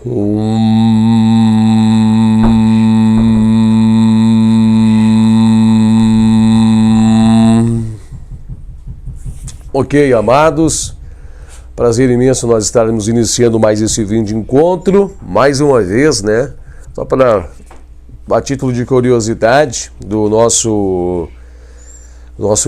Ok, amados, prazer imenso nós estarmos iniciando mais esse vídeo de encontro, mais uma vez, né? Só para, a título de curiosidade do nosso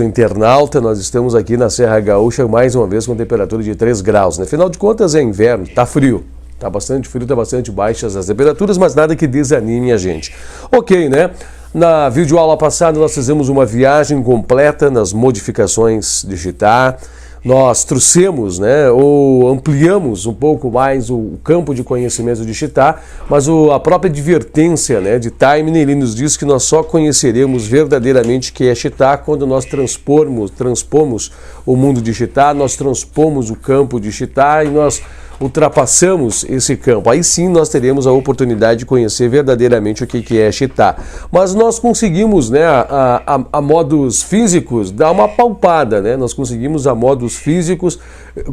internauta, nós estamos aqui na Serra Gaúcha mais uma vez com temperatura de 3 graus, né? Afinal de contas é inverno, tá frio. Tá bastante frio, tá bastante baixas as temperaturas, mas nada que desanime a gente. Ok, né? Na videoaula passada nós fizemos uma viagem completa nas modificações de Chita. Nós trouxemos, né, ou ampliamos um pouco mais o campo de conhecimento de Chita, mas a própria advertência, né, de Taimni, ele nos diz que nós só conheceremos verdadeiramente o que é Chita quando nós transpomos o mundo de Chita, nós transpomos o campo de Chita e nós ultrapassamos esse campo. Aí sim nós teremos a oportunidade de conhecer verdadeiramente o que é Chita. Mas nós conseguimos, né, a modos físicos dar uma palpada, né? Nós conseguimos a modos físicos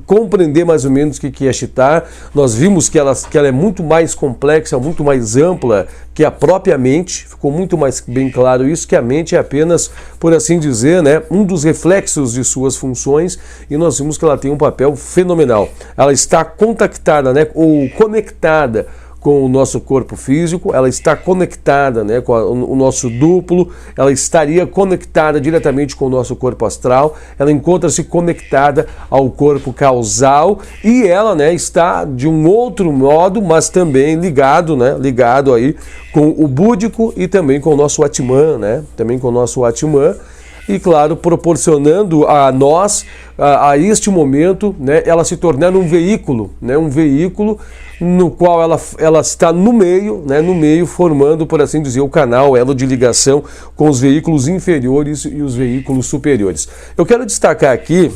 compreender mais ou menos o que é Chita. Nós vimos que ela é muito mais complexa, muito mais ampla que a própria mente. Ficou muito mais bem claro isso, que a mente é apenas, por assim dizer, né, um dos reflexos de suas funções, e nós vimos que ela tem um papel fenomenal. Ela está contactada, né, ou conectada com o nosso corpo físico, ela está conectada, né, com o nosso duplo, ela estaria conectada diretamente com o nosso corpo astral, ela encontra-se conectada ao corpo causal e ela, né, está de um outro modo, mas também ligado, né, ligado aí com o búdico e também com o nosso Atman, né, também com o nosso Atman. E, claro, proporcionando a nós, a este momento, né, ela se tornar um veículo, né, um veículo no qual ela está no meio, formando, por assim dizer, o canal, o elo de ligação com os veículos inferiores e os veículos superiores. Eu quero destacar aqui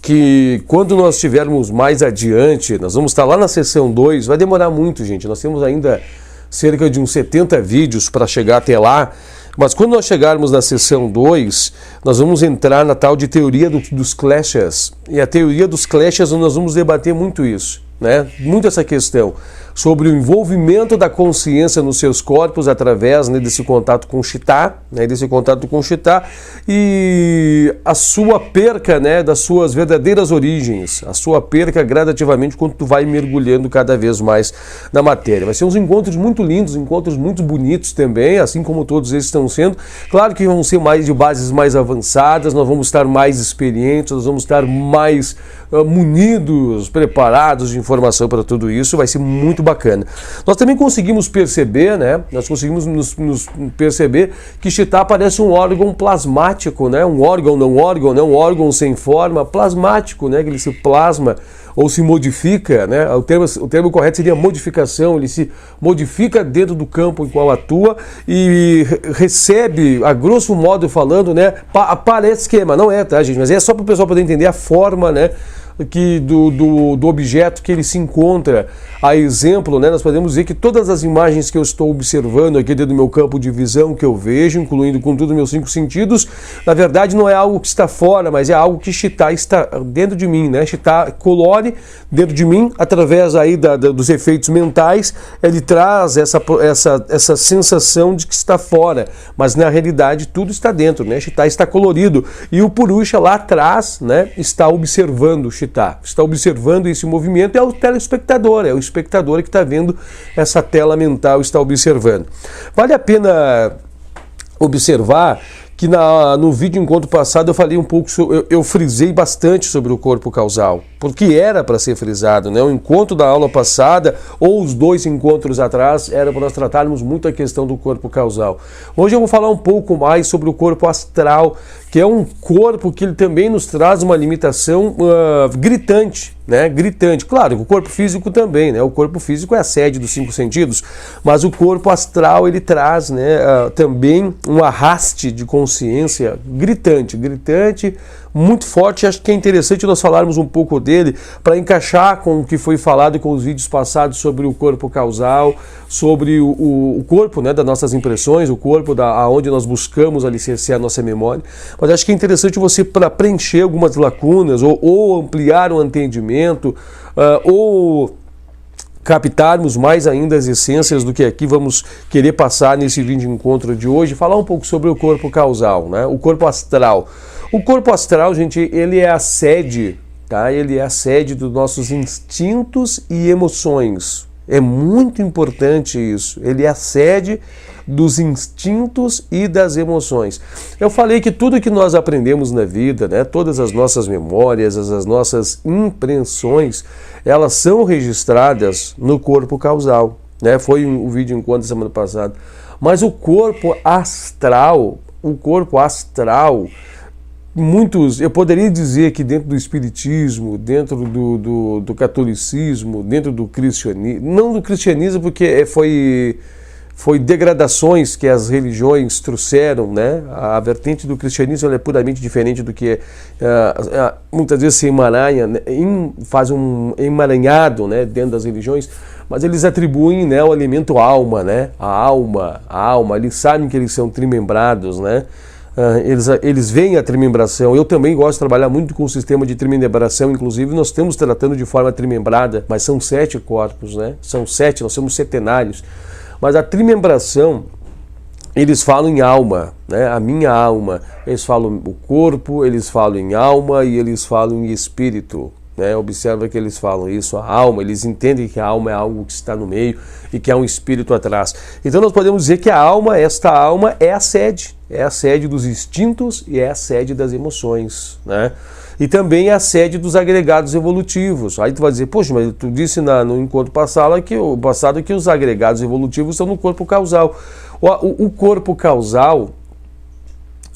que quando nós estivermos mais adiante, nós vamos estar lá na sessão 2, vai demorar muito, gente, nós temos ainda cerca de uns 70 vídeos para chegar até lá. Mas quando nós chegarmos na sessão 2, nós vamos entrar na tal de teoria dos clashes. E a teoria dos clashes, nós vamos debater muito isso, né? Muito essa questão sobre o envolvimento da consciência nos seus corpos através, né, desse contato com Chita, né, e a sua perca, né, das suas verdadeiras origens, a sua perca gradativamente quando tu vai mergulhando cada vez mais na matéria. Vai ser uns encontros muito lindos, encontros muito bonitos também, assim como todos eles estão sendo. Claro que vão ser mais de bases mais avançadas, nós vamos estar mais experientes, nós vamos estar mais munidos, preparados de informação para tudo isso, vai ser muito bacana. Nós também conseguimos perceber, né? Nós conseguimos nos perceber que Chita parece um órgão plasmático, né? Um órgão, não órgão, né? Um órgão sem forma, plasmático, né? Que ele se plasma ou se modifica, né? O termo correto seria modificação, ele se modifica dentro do campo em qual atua e recebe, a grosso modo falando, né? Parece esquema, não é, tá, gente? Mas é só para o pessoal poder entender a forma, né? Do objeto que ele se encontra. A exemplo, né, nós podemos dizer que todas as imagens que eu estou observando aqui dentro do meu campo de visão, que eu vejo, incluindo com todos os meus 5 sentidos, na verdade não é algo que está fora, mas é algo que Chita está dentro de mim, né? Chita colore dentro de mim, através aí dos efeitos mentais, ele traz essa sensação de que está fora, mas na realidade tudo está dentro, né? Chita está colorido e o Purusha lá atrás, né, está observando Chita, está observando esse movimento, é o telespectador, é o espectador que está vendo essa tela mental, está observando. Vale a pena observar que no vídeo encontro passado eu falei um pouco, eu frisei bastante sobre o corpo causal, porque era para ser frisado, né? O encontro da aula passada, ou os 2 encontros atrás, era para nós tratarmos muito a questão do corpo causal. Hoje eu vou falar um pouco mais sobre o corpo astral, que é um corpo que ele também nos traz uma limitação gritante, né? Gritante. Claro, o corpo físico também, né? O corpo físico é a sede dos 5 sentidos, mas o corpo astral ele traz, né, também um arraste de consciência gritante, muito forte. Acho que é interessante nós falarmos um pouco dele para encaixar com o que foi falado com os vídeos passados sobre o corpo causal, sobre o corpo, né, das nossas impressões, o corpo aonde nós buscamos alicerçar a nossa memória. Mas acho que é interessante você, para preencher algumas lacunas ou ampliar o entendimento, ou captarmos mais ainda as essências do que aqui vamos querer passar nesse vídeo de encontro de hoje, falar um pouco sobre o corpo causal, né? O corpo astral. O corpo astral, gente, ele é a sede, tá? Ele é a sede dos nossos instintos e emoções. É muito importante isso. Ele é a sede dos instintos e das emoções. Eu falei que tudo que nós aprendemos na vida, né, todas as nossas memórias, as nossas impressões, elas são registradas no corpo causal, né? Foi um vídeo encontro semana passada. Mas o corpo astral, muitos, eu poderia dizer que dentro do espiritismo, dentro do catolicismo, dentro do cristianismo, não do cristianismo porque foi degradações que as religiões trouxeram, né? A vertente do cristianismo ela é puramente diferente do que muitas vezes se emaranha, né? Faz um emaranhado, né? Dentro das religiões, mas eles atribuem, né, o elemento alma, né? A alma, eles sabem que eles são trimembrados, né? Eles veem a trimembração. Eu também gosto de trabalhar muito com o sistema de trimembração, inclusive nós estamos tratando de forma trimembrada, mas são 7 corpos, né? São 7, nós somos setenários. Mas a trimembração, eles falam em alma, né? A minha alma. Eles falam o corpo, eles falam em alma e eles falam em espírito, né? Observa que eles falam isso, a alma. Eles entendem que a alma é algo que está no meio e que há um espírito atrás. Então nós podemos dizer que a alma, esta alma, é a sede dos instintos e é a sede das emoções, né? E também é a sede dos agregados evolutivos. Aí tu vai dizer, poxa, mas tu disse no encontro passado que os agregados evolutivos estão no corpo causal. O corpo causal,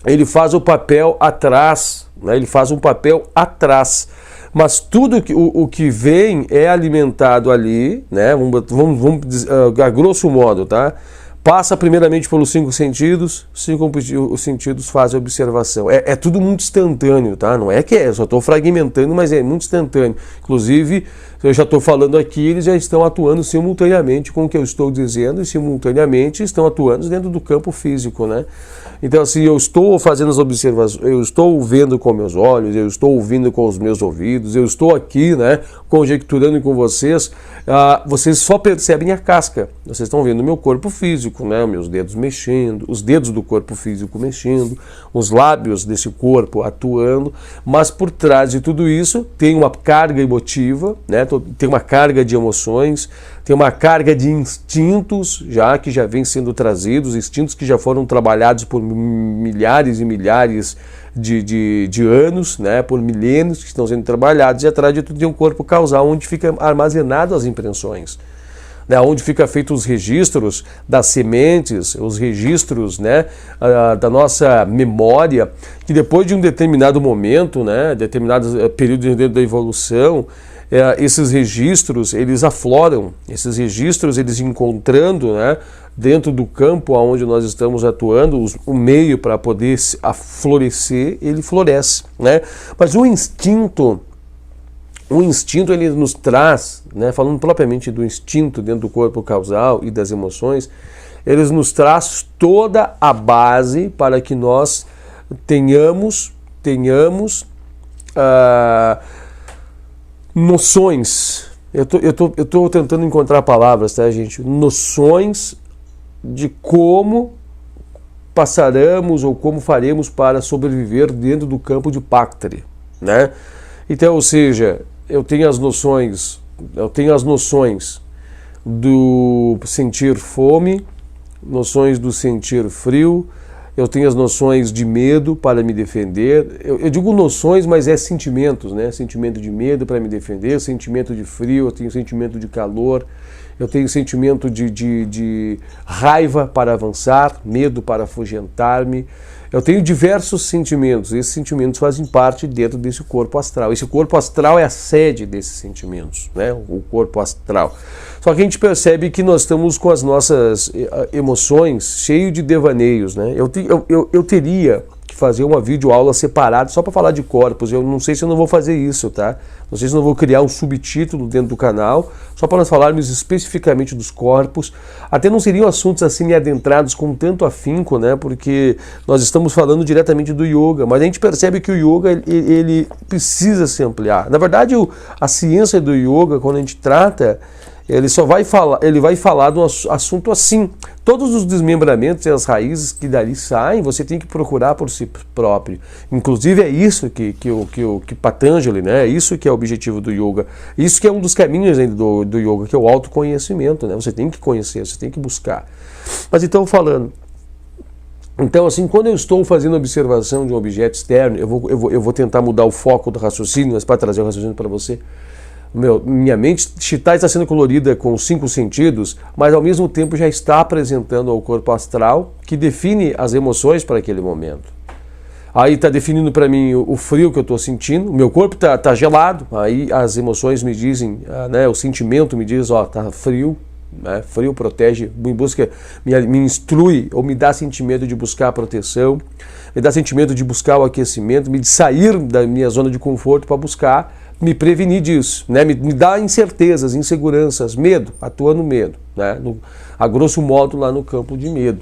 ele faz o papel atrás, né? Ele faz um papel atrás. Mas tudo o que vem é alimentado ali, né? Vamos dizer, a grosso modo, tá? Passa primeiramente pelos 5 sentidos, os sentidos fazem a observação. É tudo muito instantâneo, tá? Não é que eu só estou fragmentando, mas é muito instantâneo. Inclusive, eu já estou falando aqui, eles já estão atuando simultaneamente com o que eu estou dizendo e simultaneamente estão atuando dentro do campo físico, né? Então, assim, eu estou fazendo as observações, eu estou vendo com meus olhos, eu estou ouvindo com os meus ouvidos, eu estou aqui, né, conjecturando com vocês, vocês só percebem a casca, vocês estão vendo o meu corpo físico, né, meus dedos mexendo, os dedos do corpo físico mexendo, os lábios desse corpo atuando, mas por trás de tudo isso tem uma carga emotiva, né, tem uma carga de emoções, tem uma carga de instintos que já vem sendo trazidos, instintos que já foram trabalhados por milhares e milhares de anos, né, por milênios que estão sendo trabalhados, e atrás de tudo tem um corpo causal onde fica armazenado as impressões, né, onde fica feito os registros das sementes, os registros, né, da nossa memória, que depois de um determinado momento, né, determinado período dentro da evolução, esses registros, eles afloram, esses registros, eles encontrando, né, dentro do campo onde nós estamos atuando, o meio para poder florescer, ele floresce, né? Mas o instinto ele nos traz, né, falando propriamente do instinto dentro do corpo causal e das emoções, eles nos traz toda a base para que nós tenhamos noções. Eu tô tentando encontrar palavras, tá, gente? Noções de como passaremos ou como faremos para sobreviver dentro do campo de Pactri, né? Então, ou seja, eu tenho as noções do sentir fome, noções do sentir frio, eu tenho as noções de medo para me defender. Eu digo noções, mas é sentimentos, né? Sentimento de medo para me defender, sentimento de frio, eu tenho sentimento de calor, eu tenho sentimento de raiva para avançar, medo para afugentar-me. Eu tenho diversos sentimentos, esses sentimentos fazem parte dentro desse corpo astral. Esse corpo astral é a sede desses sentimentos, né? O corpo astral. Só que a gente percebe que nós estamos com as nossas emoções cheio de devaneios, né? Eu teria que fazer uma videoaula separada só para falar de corpos. Eu não sei se eu não vou fazer isso, tá? Não sei se eu não vou criar um subtítulo dentro do canal, só para nós falarmos especificamente dos corpos. Até não seriam assuntos assim adentrados com tanto afinco, né? Porque nós estamos falando diretamente do yoga, mas a gente percebe que o yoga ele precisa se ampliar. Na verdade, a ciência do yoga, quando a gente trata, ele vai falar de um assunto assim. Todos os desmembramentos e as raízes que dali saem, você tem que procurar por si próprio. Inclusive é isso que Patanjali, né? É isso que é o objetivo do yoga. Isso que é um dos caminhos ainda do yoga, que é o autoconhecimento, né? Você tem que conhecer, você tem que buscar. Mas então falando, então assim, quando eu estou fazendo observação de um objeto externo, eu vou tentar mudar o foco do raciocínio, mas para trazer o raciocínio para você. Minha mente está sendo colorida com os 5 sentidos, mas ao mesmo tempo já está apresentando ao corpo astral que define as emoções para aquele momento. Aí está definindo para mim o frio que eu estou sentindo, o meu corpo está gelado, aí as emoções me dizem, né, o sentimento me diz, está frio, né, frio protege, me instrui ou me dá sentimento de buscar a proteção, me dá sentimento de buscar o aquecimento, de sair da minha zona de conforto para buscar me prevenir disso, né? Me dá incertezas, inseguranças, medo, atua no medo, né? A grosso modo lá no campo de medo,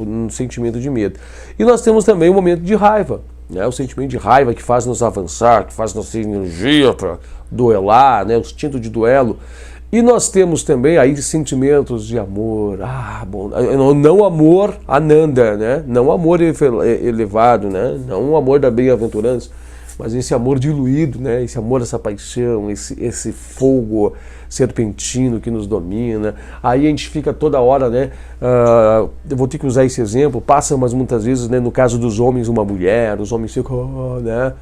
no sentimento de medo. E nós temos também o momento de raiva, né? O sentimento de raiva que faz nos avançar, que faz nos ter energia para duelar, né? O instinto de duelo. E nós temos também aí sentimentos de amor, não amor ananda, né? Não amor elevado, né? Não o amor da bem-aventurança, mas esse amor diluído, né? Esse amor, essa paixão, esse fogo serpentino que nos domina. Aí a gente fica toda hora, né? Eu vou ter que usar esse exemplo, passa mas muitas vezes, né, no caso dos homens, uma mulher, os homens ficam, né,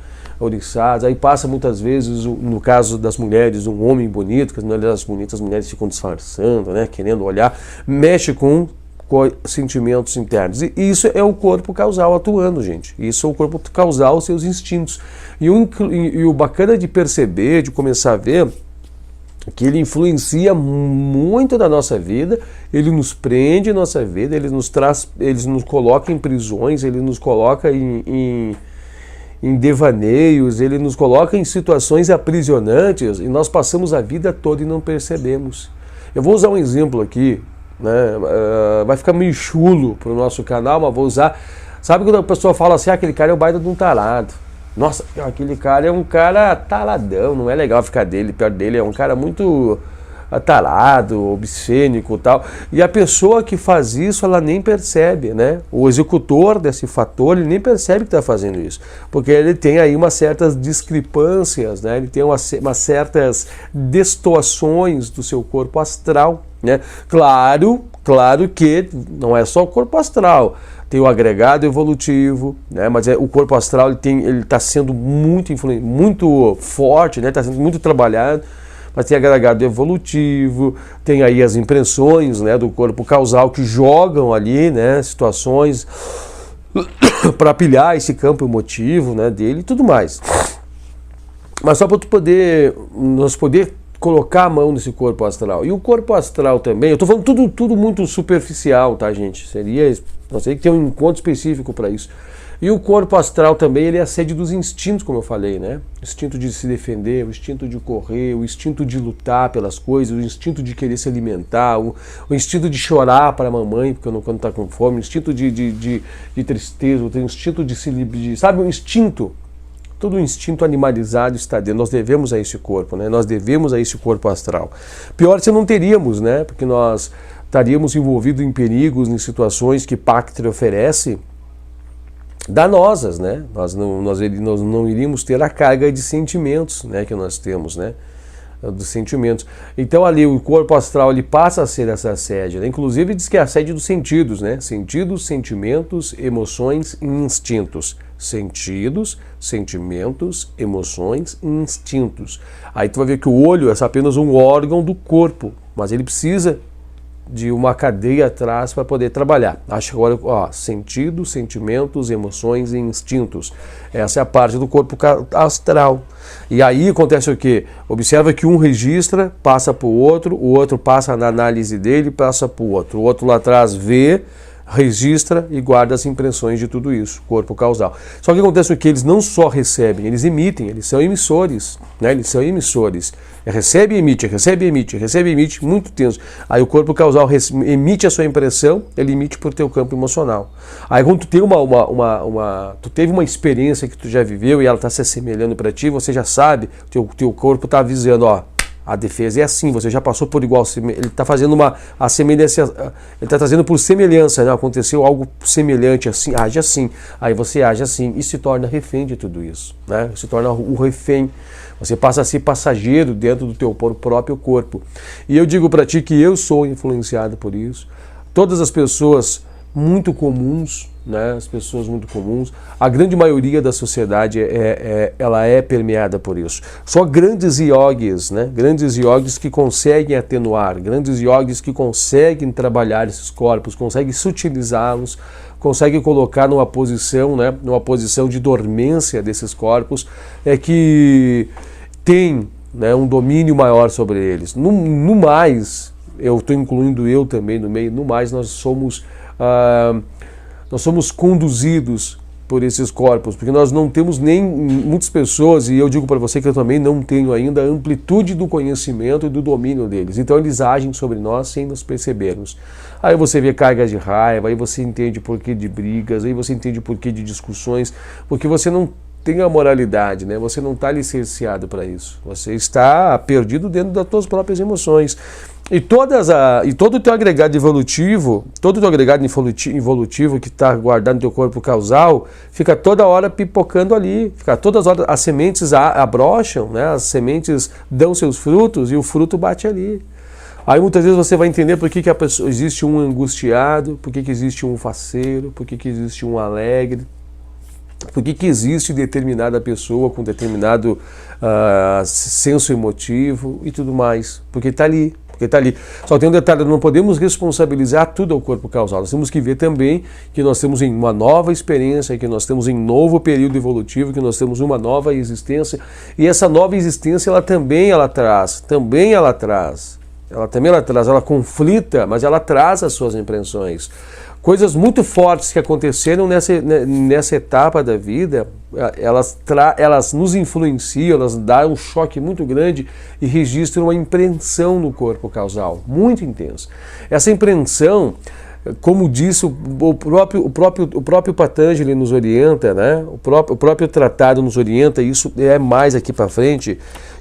oriçados. Aí passa muitas vezes, no caso das mulheres, um homem bonito, que as bonitas mulheres ficam disfarçando, né, querendo olhar, mexe com sentimentos internos. E isso é o corpo causal atuando, gente. Isso é o corpo causal, os seus instintos. E o bacana de perceber, de começar a ver, que ele influencia muito na nossa vida, ele nos prende na nossa vida, ele nos coloca em prisões, ele nos coloca em devaneios, ele nos coloca em situações aprisionantes e nós passamos a vida toda e não percebemos. Eu vou usar um exemplo aqui, né? Vai ficar meio chulo para o nosso canal, mas vou usar. Sabe quando a pessoa fala assim, aquele cara é o baita de um tarado? Nossa, aquele cara é um cara taradão, não é legal ficar perto dele, é um cara muito tarado, obscênico e tal. E a pessoa que faz isso, ela nem percebe, né? O executor desse fator, ele nem percebe que está fazendo isso, porque ele tem aí umas certas discrepâncias, né? Ele tem umas certas destoações do seu corpo astral, né? Claro que não é só o corpo astral, tem o agregado evolutivo, né? Mas o corpo astral ele está sendo muito forte, né? Está sendo muito trabalhado, mas tem agregado evolutivo, tem aí as impressões, né, do corpo causal que jogam ali, né, situações para pilhar esse campo emotivo, né, dele e tudo mais. Mas só para nós poder colocar a mão nesse corpo astral. E o corpo astral também, eu estou falando tudo muito superficial, tá, gente? Nós teríamos que ter um encontro específico para isso. E o corpo astral também, ele é a sede dos instintos, como eu falei, né? O instinto de se defender, o instinto de correr, o instinto de lutar pelas coisas, o instinto de querer se alimentar, o instinto de chorar para a mamãe, porque quando está com fome, o instinto de tristeza, o instinto sabe, o instinto. Todo o instinto animalizado está dentro. Nós devemos a esse corpo, né? Nós devemos a esse corpo astral. Pior se não teríamos, né? Porque nós estaríamos envolvidos em perigos, em situações que Pactre oferece, danosas, né? Nós não iríamos ter a carga de sentimentos, né, que nós temos, né? Dos sentimentos. Então ali o corpo astral ele passa a ser essa sede, né? Inclusive diz que é a sede dos sentidos, né? Sentidos, sentimentos, emoções e instintos. Sentidos, sentimentos, emoções e instintos. Aí tu vai ver que o olho é apenas um órgão do corpo, mas ele precisa de uma cadeia atrás para poder trabalhar. Acho que agora, sentidos, sentimentos, emoções e instintos. Essa é a parte do corpo astral. E aí acontece o quê? Observa que um registra, passa para o outro passa na análise dele, passa para o outro lá atrás vê, registra e guarda as impressões de tudo isso, corpo causal. Só que acontece o que eles não só recebem, eles emitem, eles são emissores, né? Eles são emissores. Recebe e emite, recebe e emite, recebe e emite, muito tenso. Aí o corpo causal emite a sua impressão, ele emite por teu campo emocional. Aí quando tu tem tu teve uma experiência que tu já viveu e ela está se assemelhando para ti, você já sabe, teu corpo está avisando, A defesa é assim, você já passou por igual, ele está fazendo a semelhança, ele está trazendo por semelhança, né? Aconteceu algo semelhante assim, age assim, aí você age assim e se torna refém de tudo isso, né? Se torna o refém, você passa a ser passageiro dentro do teu próprio corpo. E eu digo para ti que eu sou influenciado por isso. Todas as pessoas muito comuns, né? As pessoas muito comuns, a grande maioria da sociedade ela é permeada por isso. Só grandes yogis, né? Grandes yogis que conseguem atenuar, grandes yogis que conseguem trabalhar esses corpos, conseguem sutilizá-los, conseguem colocar numa posição, né? Numa posição de dormência desses corpos, que tem, né? Um domínio maior sobre eles. No mais, eu estou incluindo eu também no meio, no mais nós somos conduzidos por esses corpos, porque nós não temos nem muitas pessoas, e eu digo para você que eu também não tenho ainda a amplitude do conhecimento e do domínio deles. Então eles agem sobre nós sem nos percebermos. Aí você vê cargas de raiva, aí você entende porquê de brigas, aí você entende porquê de discussões, porque você não tem a moralidade, né? Você não está licenciado para isso. Você está perdido dentro das suas próprias emoções. E todo o teu agregado evolutivo, que está guardado no teu corpo causal, fica toda hora pipocando ali, fica todas as horas, as sementes abrocham, né? As sementes dão seus frutos e o fruto bate ali. Aí muitas vezes você vai entender por que existe um angustiado, por que existe um faceiro, por que existe um alegre, por que existe determinada pessoa com determinado senso emotivo e tudo mais, porque está ali. Só tem um detalhe, não podemos responsabilizar tudo ao corpo causal. Nós temos que ver também que nós temos em uma nova experiência, que nós temos em um novo período evolutivo, que nós temos uma nova existência. E essa nova existência, ela conflita, mas ela traz as suas impressões. Coisas muito fortes que aconteceram nessa etapa da vida, elas nos influenciam, elas dão um choque muito grande e registram uma impressão no corpo causal, muito intensa. Essa impressão, como disse o próprio Patanjali nos orienta, né? O próprio tratado nos orienta, isso é mais aqui para frente,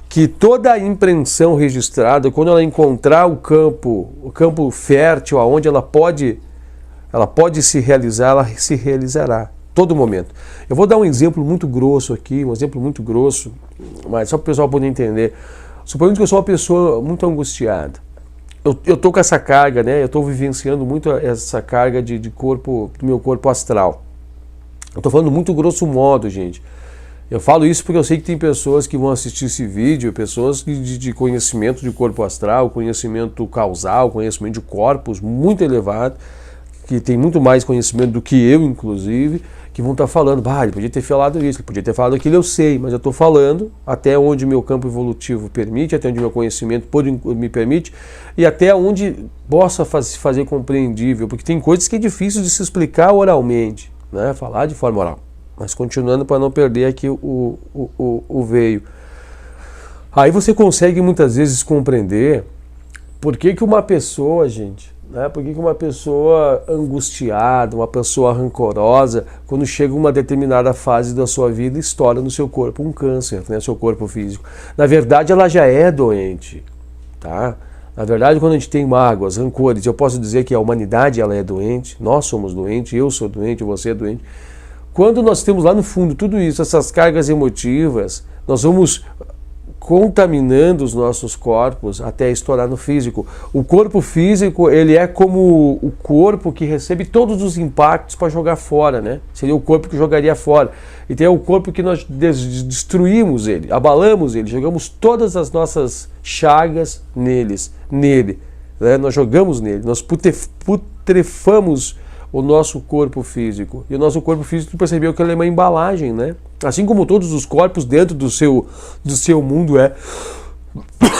que toda a impressão registrada, quando ela encontrar o campo fértil, aonde ela pode se realizar, ela se realizará, todo momento. Eu vou dar um exemplo muito grosso aqui, mas só para o pessoal poder entender. Suponhamos que eu sou uma pessoa muito angustiada. Eu estou com essa carga, né? Eu estou vivenciando muito essa carga de corpo, do meu corpo astral. Eu estou falando muito grosso modo, gente. Eu falo isso porque eu sei que tem pessoas que vão assistir esse vídeo, pessoas de conhecimento de corpo astral, conhecimento causal, conhecimento de corpos muito elevado, que tem muito mais conhecimento do que eu, inclusive, que vão estar falando, ele podia ter falado isso, ele podia ter falado aquilo, eu sei, mas eu estou falando até onde o meu campo evolutivo permite, até onde o meu conhecimento me permite, e até onde possa fazer compreendível, porque tem coisas que é difícil de se explicar oralmente, né? Falar de forma oral. Mas continuando para não perder aqui o veio. Aí você consegue muitas vezes compreender por que uma pessoa, gente, né? Por que uma pessoa angustiada, uma pessoa rancorosa, quando chega uma determinada fase da sua vida, estoura no seu corpo um câncer, né? Seu corpo físico. Na verdade, ela já é doente, tá? Na verdade, quando a gente tem mágoas, rancores, eu posso dizer que a humanidade ela é doente, nós somos doentes, eu sou doente, você é doente. Quando nós temos lá no fundo tudo isso, essas cargas emotivas, nós vamos contaminando os nossos corpos até estourar no físico. O corpo físico, ele é como o corpo que recebe todos os impactos para jogar fora, né? Seria o corpo que jogaria fora. E tem o corpo que nós destruímos ele, abalamos ele, jogamos todas as nossas chagas nele, né? Nós jogamos nele, nós putrefamos o nosso corpo físico. E o nosso corpo físico, tu percebeu que ele é uma embalagem, né? Assim como todos os corpos dentro do seu mundo é.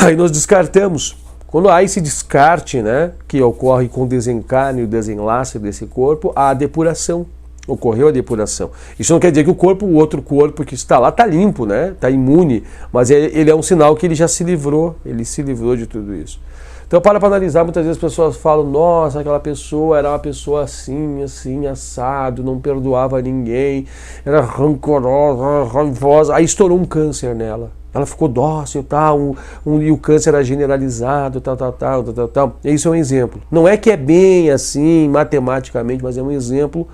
Aí nós descartamos. Quando há esse descarte, né, que ocorre com o desencarne e o desenlace desse corpo, há a depuração. Ocorreu a depuração. Isso não quer dizer que o outro corpo que está lá está limpo, né? Está imune, mas ele é um sinal que ele já se livrou, ele se livrou de tudo isso. Então, para analisar, muitas vezes as pessoas falam, nossa, aquela pessoa era uma pessoa assim, assado, não perdoava ninguém, era rancorosa, raivosa, aí estourou um câncer nela. Ela ficou dócil, tal, e o câncer era generalizado, tal. Isso é um exemplo. Não é que é bem assim, matematicamente, mas é um exemplo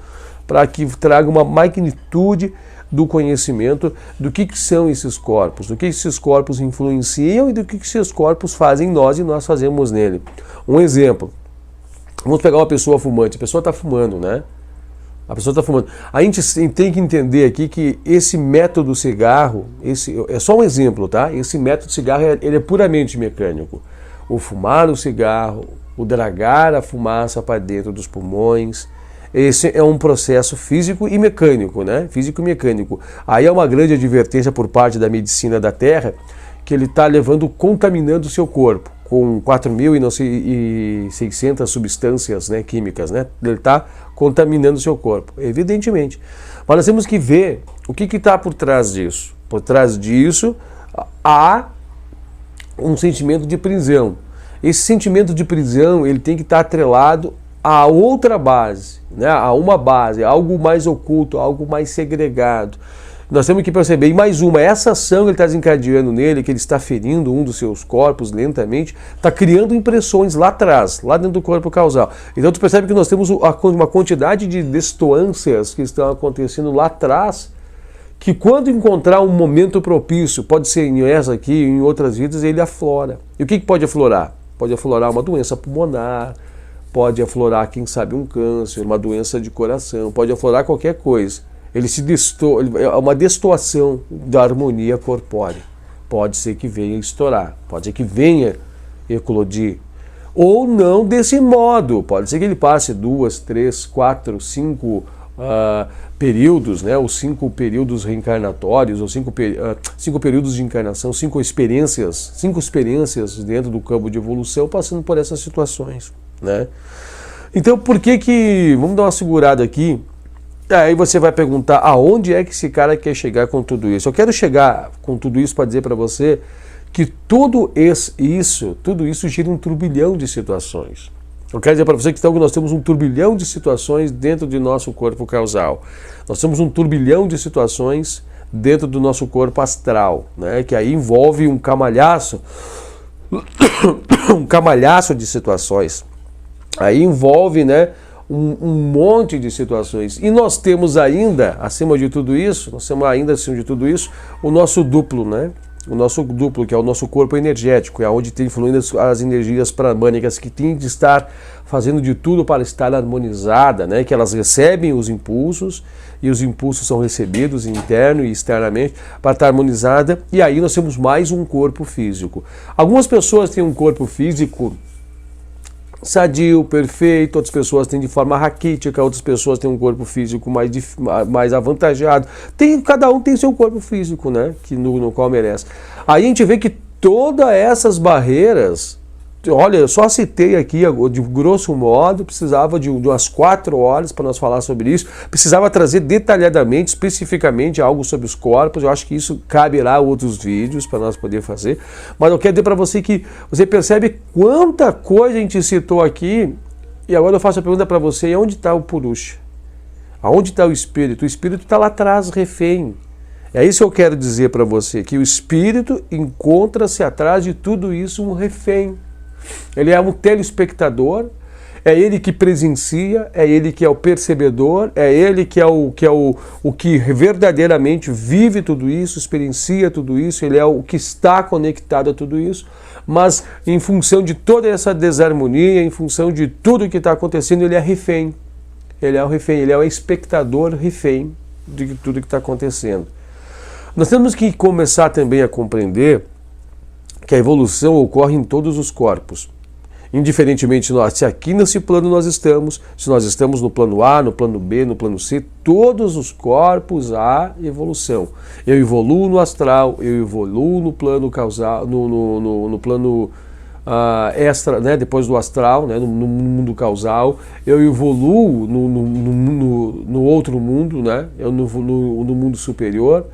para que traga uma magnitude do conhecimento do que são esses corpos, do que esses corpos influenciam e do que esses corpos fazem em nós e nós fazemos nele. Um exemplo. Vamos pegar uma pessoa fumante. A pessoa está fumando, né? A pessoa está fumando. A gente tem que entender aqui que esse método cigarro, é só um exemplo, tá? Esse método cigarro ele é puramente mecânico. O fumar o cigarro, o dragar a fumaça para dentro dos pulmões, esse é um processo físico e mecânico, né? Físico e mecânico. Aí é uma grande advertência por parte da medicina da Terra que ele está contaminando o seu corpo com 4.600 substâncias, né, químicas, né? Ele está contaminando o seu corpo, evidentemente. Mas nós temos que ver o que está por trás disso. Por trás disso há um sentimento de prisão. Esse sentimento de prisão ele tem que estar atrelado a outra base, né? A uma base, algo mais oculto, algo mais segregado. Nós temos que perceber, e mais uma, essa ação que ele está desencadeando nele, que ele está ferindo um dos seus corpos lentamente, está criando impressões lá atrás, lá dentro do corpo causal. Então tu percebe que nós temos uma quantidade de destoâncias que estão acontecendo lá atrás, que quando encontrar um momento propício, pode ser em essa aqui, em outras vidas, ele aflora. E o que pode aflorar? Pode aflorar uma doença pulmonar, pode aflorar, quem sabe, um câncer, uma doença de coração, pode aflorar qualquer coisa. É uma destoação da harmonia corpórea. Pode ser que venha estourar, pode ser que venha eclodir. Ou não desse modo, pode ser que ele passe 2, 3, 4, 5 períodos, né? Ou 5 períodos reencarnatórios, ou 5 períodos de encarnação, 5 experiências dentro do campo de evolução, passando por essas situações, né? Então, por que vamos dar uma segurada aqui. Aí você vai perguntar aonde é que esse cara quer chegar com tudo isso. Eu quero chegar com tudo isso para dizer para você que tudo isso gira um turbilhão de situações. Eu quero dizer para você que então, nós temos um turbilhão de situações dentro do nosso corpo causal. Nós temos um turbilhão de situações dentro do nosso corpo astral, né? Que aí envolve um camalhaço de situações. Aí envolve, né, um monte de situações. E nós temos ainda, acima de tudo isso, o nosso duplo, né? O nosso duplo, que é o nosso corpo energético, é onde tem fluindo as energias pramânicas, que tem de estar fazendo de tudo para estar harmonizada, né? Que elas recebem os impulsos, e os impulsos são recebidos interno e externamente para estar harmonizada, e aí nós temos mais um corpo físico. Algumas pessoas têm um corpo físico sadio, perfeito, outras pessoas têm de forma raquítica, outras pessoas têm um corpo físico mais avantajado. Cada um tem seu corpo físico, né? No qual merece. Aí a gente vê que todas essas barreiras, olha, eu só citei aqui, de grosso modo, precisava de umas 4 horas para nós falar sobre isso, precisava trazer detalhadamente, especificamente algo sobre os corpos. Eu acho que isso caberá a outros vídeos para nós poder fazer, mas eu quero dizer para você que você percebe quanta coisa a gente citou aqui, e agora eu faço a pergunta para você: e onde está o Purusha? Aonde está o espírito? O espírito está lá atrás, refém. É isso que eu quero dizer para você, que o espírito encontra-se atrás de tudo isso um refém. Ele é um telespectador, é ele que presencia, é ele que é o percebedor, é ele que é o que verdadeiramente vive tudo isso, experiencia tudo isso, ele é o que está conectado a tudo isso, mas em função de toda essa desarmonia, em função de tudo que está acontecendo, ele é refém. Ele é o refém, ele é o espectador refém de tudo que está acontecendo. Nós temos que começar também a compreender que a evolução ocorre em todos os corpos. Indiferentemente se aqui nesse plano nós estamos, se nós estamos no plano A, no plano B, no plano C, todos os corpos há evolução. Eu evoluo no astral, eu evoluo no plano causal, no plano extra, né, depois do astral, né, no mundo causal, eu evoluo no outro mundo, né, no mundo superior.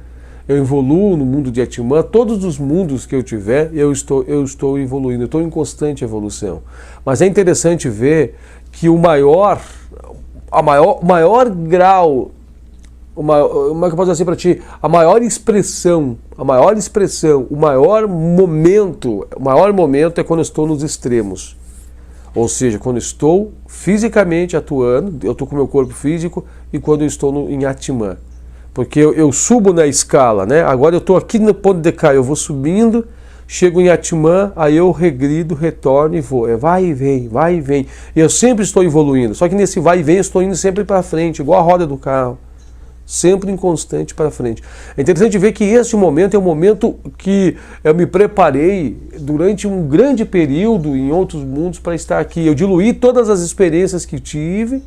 Eu evoluo no mundo de Atman, todos os mundos que eu tiver, eu estou evoluindo, eu estou em constante evolução. Mas é interessante ver que o maior grau como é que eu posso dizer assim para ti? A maior expressão, o maior momento é quando eu estou nos extremos. Ou seja, quando eu estou fisicamente atuando, eu estou com o meu corpo físico, e quando eu estou em Atman. Porque eu subo na escala, né? Agora eu estou aqui no ponto de cá, eu vou subindo, chego em Atman, aí eu regrido, retorno e vou. É vai e vem, vai e vem. E eu sempre estou evoluindo, só que nesse vai e vem eu estou indo sempre para frente, igual a roda do carro. Sempre em constante para frente. É interessante ver que este momento é um momento que eu me preparei durante um grande período em outros mundos para estar aqui. Eu diluí todas as experiências que tive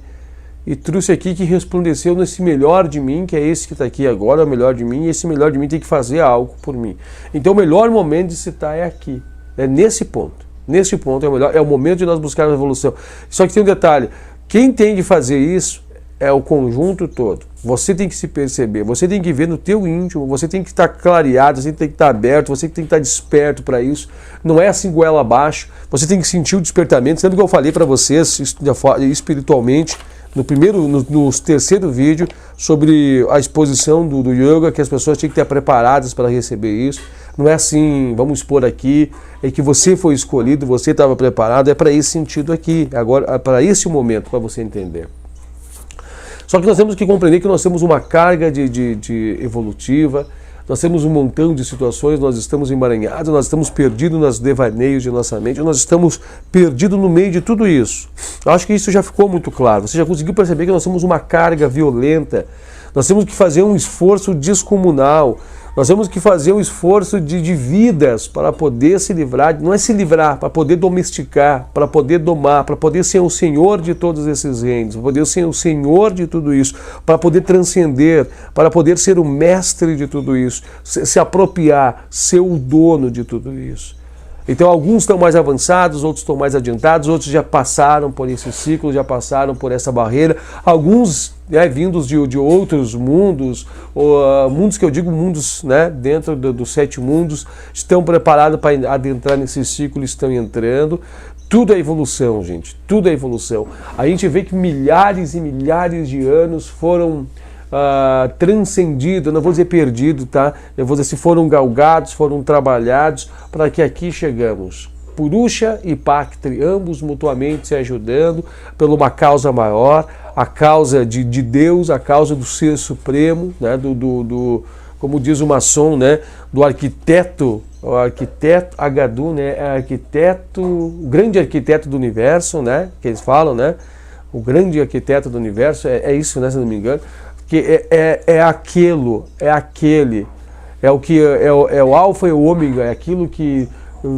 e trouxe aqui que resplandeceu nesse melhor de mim, que é esse que está aqui agora, é o melhor de mim, e esse melhor de mim tem que fazer algo por mim. Então o melhor momento de se estar é aqui, é nesse ponto. Nesse ponto é o melhor, é o momento de nós buscarmos a evolução. Só que tem um detalhe, quem tem de fazer isso é o conjunto todo. Você tem que se perceber, você tem que ver no teu íntimo, você tem que estar clareado, você tem que estar aberto, você tem que estar desperto para isso. Não é assim goela abaixo, você tem que sentir o despertamento. Lembra que eu falei para vocês espiritualmente no terceiro vídeo sobre a exposição do yoga, que as pessoas tinham que estar preparadas para receber isso. Não é assim, vamos expor aqui, é que você foi escolhido, você estava preparado, é para esse sentido aqui, agora para esse momento, para você entender. Só que nós temos que compreender que nós temos uma carga de evolutiva, nós temos um montão de situações, nós estamos emaranhados, nós estamos perdidos nos devaneios de nossa mente, nós estamos perdidos no meio de tudo isso. Eu acho que isso já ficou muito claro. Você já conseguiu perceber que nós temos uma carga violenta, nós temos que fazer um esforço descomunal, nós temos que fazer um esforço de vidas para poder se livrar, não é se livrar, para poder domesticar, para poder domar, para poder ser o senhor de todos esses reinos, para poder ser o senhor de tudo isso, para poder transcender, para poder ser o mestre de tudo isso, se apropriar, ser o dono de tudo isso. Então alguns estão mais avançados, outros estão mais adiantados, outros já passaram por esse ciclo, já passaram por essa barreira, alguns vindos de outros mundos, mundos que eu digo mundos, né, dentro dos 7 mundos, estão preparados para adentrar nesse ciclo, estão entrando. Tudo é evolução, gente, tudo é evolução. A gente vê que milhares e milhares de anos foram transcendido, não vou dizer perdido, tá? Eu vou dizer se foram galgados, foram trabalhados para que aqui chegamos. Purusha e Paktri, ambos mutuamente se ajudando por uma causa maior, a causa de Deus, a causa do Ser Supremo, né? Como diz o maçom, né? Do arquiteto, o arquiteto Agadu, né? O grande arquiteto do universo, né? Que eles falam, né? O grande arquiteto do universo, é isso, né? Se não me engano. Que é aquele, é o alfa e o ômega, é aquilo que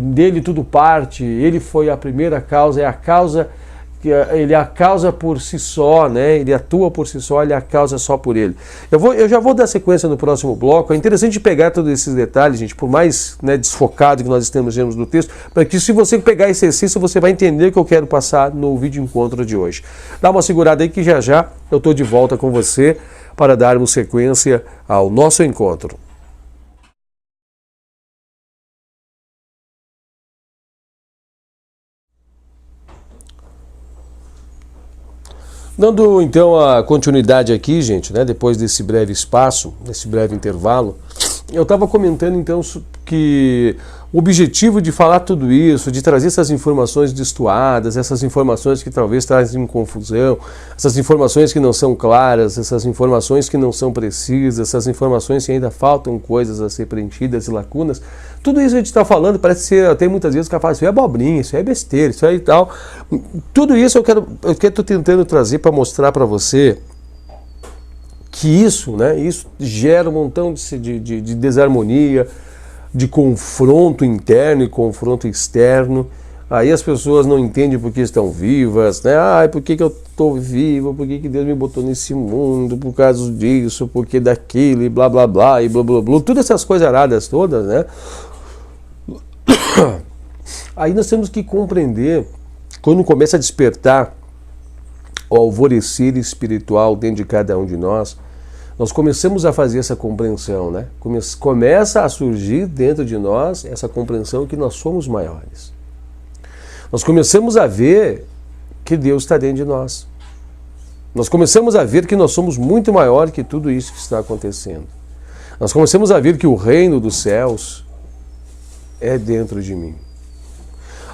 dele tudo parte, ele foi a primeira causa, é a causa, ele é a causa por si só, né? Ele atua por si só, ele é a causa só por ele. Eu já vou dar sequência no próximo bloco. É interessante pegar todos esses detalhes, gente, por mais, né, desfocado que nós estamos no texto, para que se você pegar esse exercício, você vai entender o que eu quero passar no vídeo encontro de hoje. Dá uma segurada aí que já eu estou de volta com você para darmos sequência ao nosso encontro. Dando então a continuidade aqui, gente, né, depois desse breve espaço, desse breve intervalo, eu estava comentando então que o objetivo de falar tudo isso, de trazer essas informações destoadas, essas informações que talvez trazem confusão, essas informações que não são claras, essas informações que não são precisas, essas informações que ainda faltam coisas a ser preenchidas e lacunas, tudo isso a gente está falando, parece ser, até muitas vezes o cara fala, isso é abobrinha, isso é besteira, isso é e tal. Tudo isso eu estou tentando trazer para mostrar para você que isso, né, isso gera um montão de desarmonia, de confronto interno e confronto externo. Aí as pessoas não entendem por que estão vivas, né? Por que eu estou vivo? Por que Deus me botou nesse mundo? Por causa disso, por que daquilo, e blá blá blá, e blá blá blá. Todas essas coisas aradas todas, né? Aí nós temos que compreender, quando começa a despertar o alvorecer espiritual dentro de cada um de nós, nós começamos a fazer essa compreensão, né? Começa a surgir dentro de nós essa compreensão que nós somos maiores. Nós começamos a ver que Deus está dentro de nós. Nós começamos a ver que nós somos muito maior que tudo isso que está acontecendo. Nós começamos a ver que o reino dos céus é dentro de mim.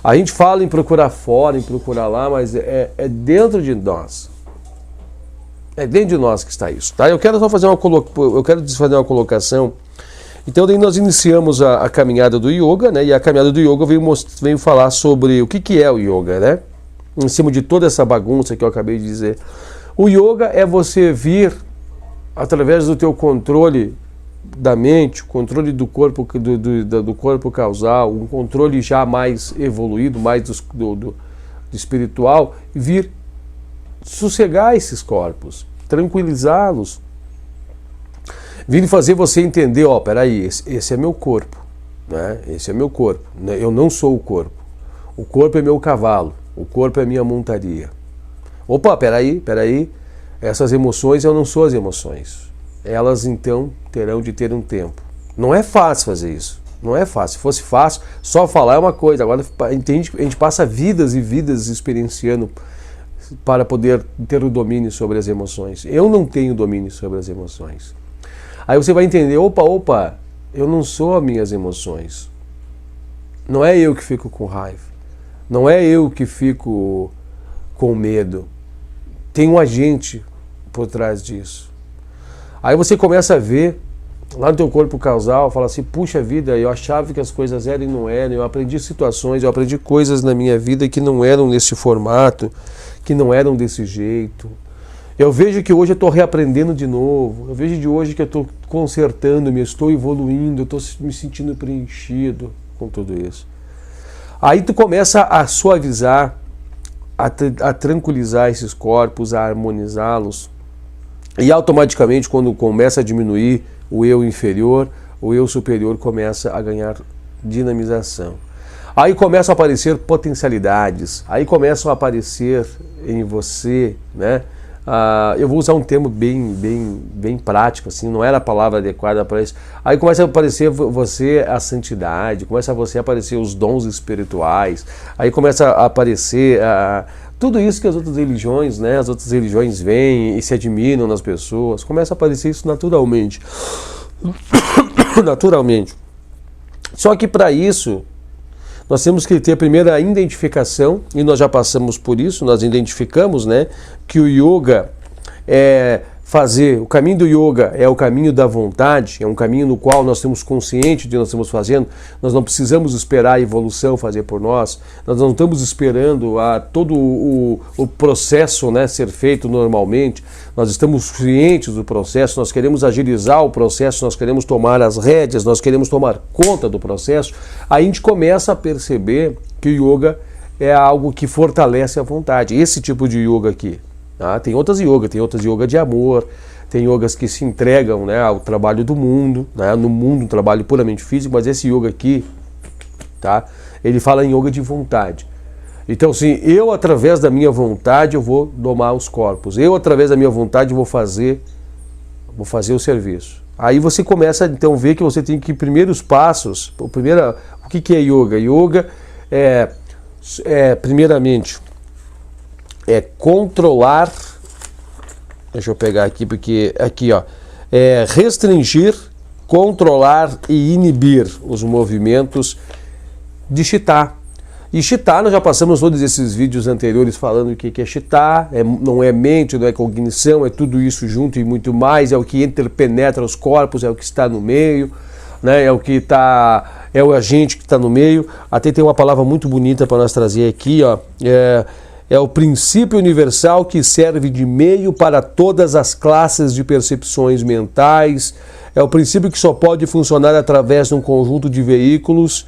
A gente fala em procurar fora, em procurar lá, mas é dentro de nós. É dentro de nós que está isso. Tá? Eu quero só fazer uma colocação. Então daí nós iniciamos a caminhada do yoga, né? E a caminhada do yoga veio falar sobre o que é o yoga, né? Em cima de toda essa bagunça que eu acabei de dizer. O yoga é você vir, através do teu controle da mente, o controle do corpo, do corpo causal, um controle já mais evoluído, mais do espiritual, vir sossegar esses corpos, tranquilizá-los, vir fazer você entender, ó, peraí, esse é meu corpo, né? Esse é meu corpo, né? Eu não sou o corpo é meu cavalo, o corpo é minha montaria. Opa, peraí, essas emoções eu não sou as emoções. Elas então terão de ter um tempo. Não é fácil fazer isso. Não é fácil. Se fosse fácil, só falar é uma coisa. Agora a gente passa vidas e vidas experienciando para poder ter o domínio sobre as emoções. Eu não tenho domínio sobre as emoções. Aí você vai entender, opa, eu não sou as minhas emoções. Não é eu que fico com raiva. Não é eu que fico com medo. Tem um agente por trás disso. Aí você começa a ver lá no teu corpo causal, fala assim, puxa vida, eu achava que as coisas eram e não eram, eu aprendi situações, eu aprendi coisas na minha vida que não eram nesse formato, que não eram desse jeito. Eu vejo que hoje eu estou reaprendendo de novo, eu vejo de hoje que eu estou consertando-me, eu estou evoluindo, eu estou me sentindo preenchido com tudo isso. Aí tu começa a suavizar, a tranquilizar esses corpos, a harmonizá-los. E automaticamente, quando começa a diminuir o eu inferior, o eu superior começa a ganhar dinamização. Aí começam a aparecer potencialidades, aí começam a aparecer em você, né? Eu vou usar um termo bem prático, assim, não era a palavra adequada para isso. Aí começa a aparecer você a santidade, começa a você a aparecer os dons espirituais, aí começa a aparecer tudo isso que as outras religiões, né? As outras religiões vêm e se admiram nas pessoas, começa a aparecer isso naturalmente. Naturalmente. Só que para isso, nós temos que ter primeiro a identificação, e nós já passamos por isso, nós identificamos, né, que o yoga o caminho do yoga é o caminho da vontade, é um caminho no qual nós temos consciente de que nós estamos fazendo, nós não precisamos esperar a evolução fazer por nós não estamos esperando todo o processo, né, ser feito normalmente, nós estamos cientes do processo, nós queremos agilizar o processo, nós queremos tomar as rédeas, nós queremos tomar conta do processo, aí a gente começa a perceber que o yoga é algo que fortalece a vontade, esse tipo de yoga aqui. Tem outras yoga de amor, tem yogas que se entregam, né, ao trabalho do mundo, né, no mundo um trabalho puramente físico, mas esse yoga aqui, tá, ele fala em yoga de vontade. Então, assim, eu através da minha vontade eu vou domar os corpos, eu através da minha vontade vou fazer o serviço. Aí você começa então a ver que você tem que primeiros passos, o que é yoga? Yoga primeiramente controlar, deixa eu pegar aqui, porque aqui ó, restringir, controlar e inibir os movimentos de Chitta. E Chitta, nós já passamos todos esses vídeos anteriores falando o que é Chitta, não é mente, não é cognição, é tudo isso junto e muito mais, é o que interpenetra os corpos, é o que está no meio, né, é o agente que está no meio. Até tem uma palavra muito bonita para nós trazer aqui, ó, é o princípio universal que serve de meio para todas as classes de percepções mentais, é o princípio que só pode funcionar através de um conjunto de veículos,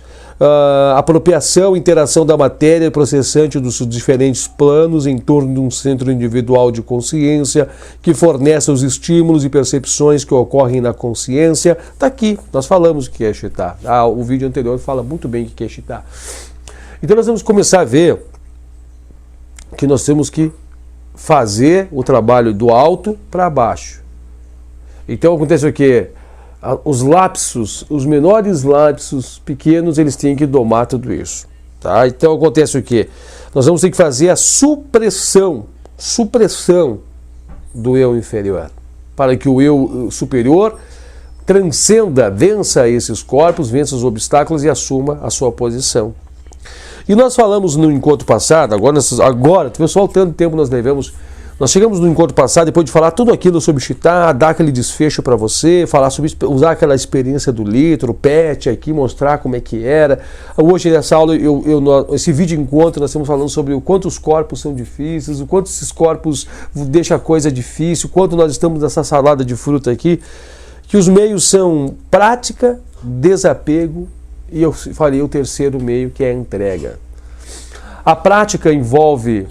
apropriação e interação da matéria processante dos diferentes planos em torno de um centro individual de consciência que fornece os estímulos e percepções que ocorrem na consciência. Está aqui, nós falamos o que é Chitta. O vídeo anterior fala muito bem o que é Chitta. Então nós vamos começar a ver que nós temos que fazer o trabalho do alto para baixo. Então acontece o quê? Os lapsos, os menores lapsos pequenos, eles têm que domar tudo isso. Tá? Então acontece o quê? Nós vamos ter que fazer a supressão do eu inferior, para que o eu superior transcenda, vença esses corpos, vença os obstáculos e assuma a sua posição. E nós falamos no encontro passado, agora, pessoal, tanto tempo nós chegamos no encontro passado, depois de falar tudo aquilo sobre Chitá, dar aquele desfecho para você, falar sobre, usar aquela experiência do litro, o PET aqui, mostrar como é que era. Hoje nessa aula, esse vídeo encontro, nós estamos falando sobre o quanto os corpos são difíceis, o quanto esses corpos deixam a coisa difícil, o quanto nós estamos nessa salada de fruta aqui, que os meios são prática, desapego, e eu falei o terceiro meio, que é a entrega. A prática envolve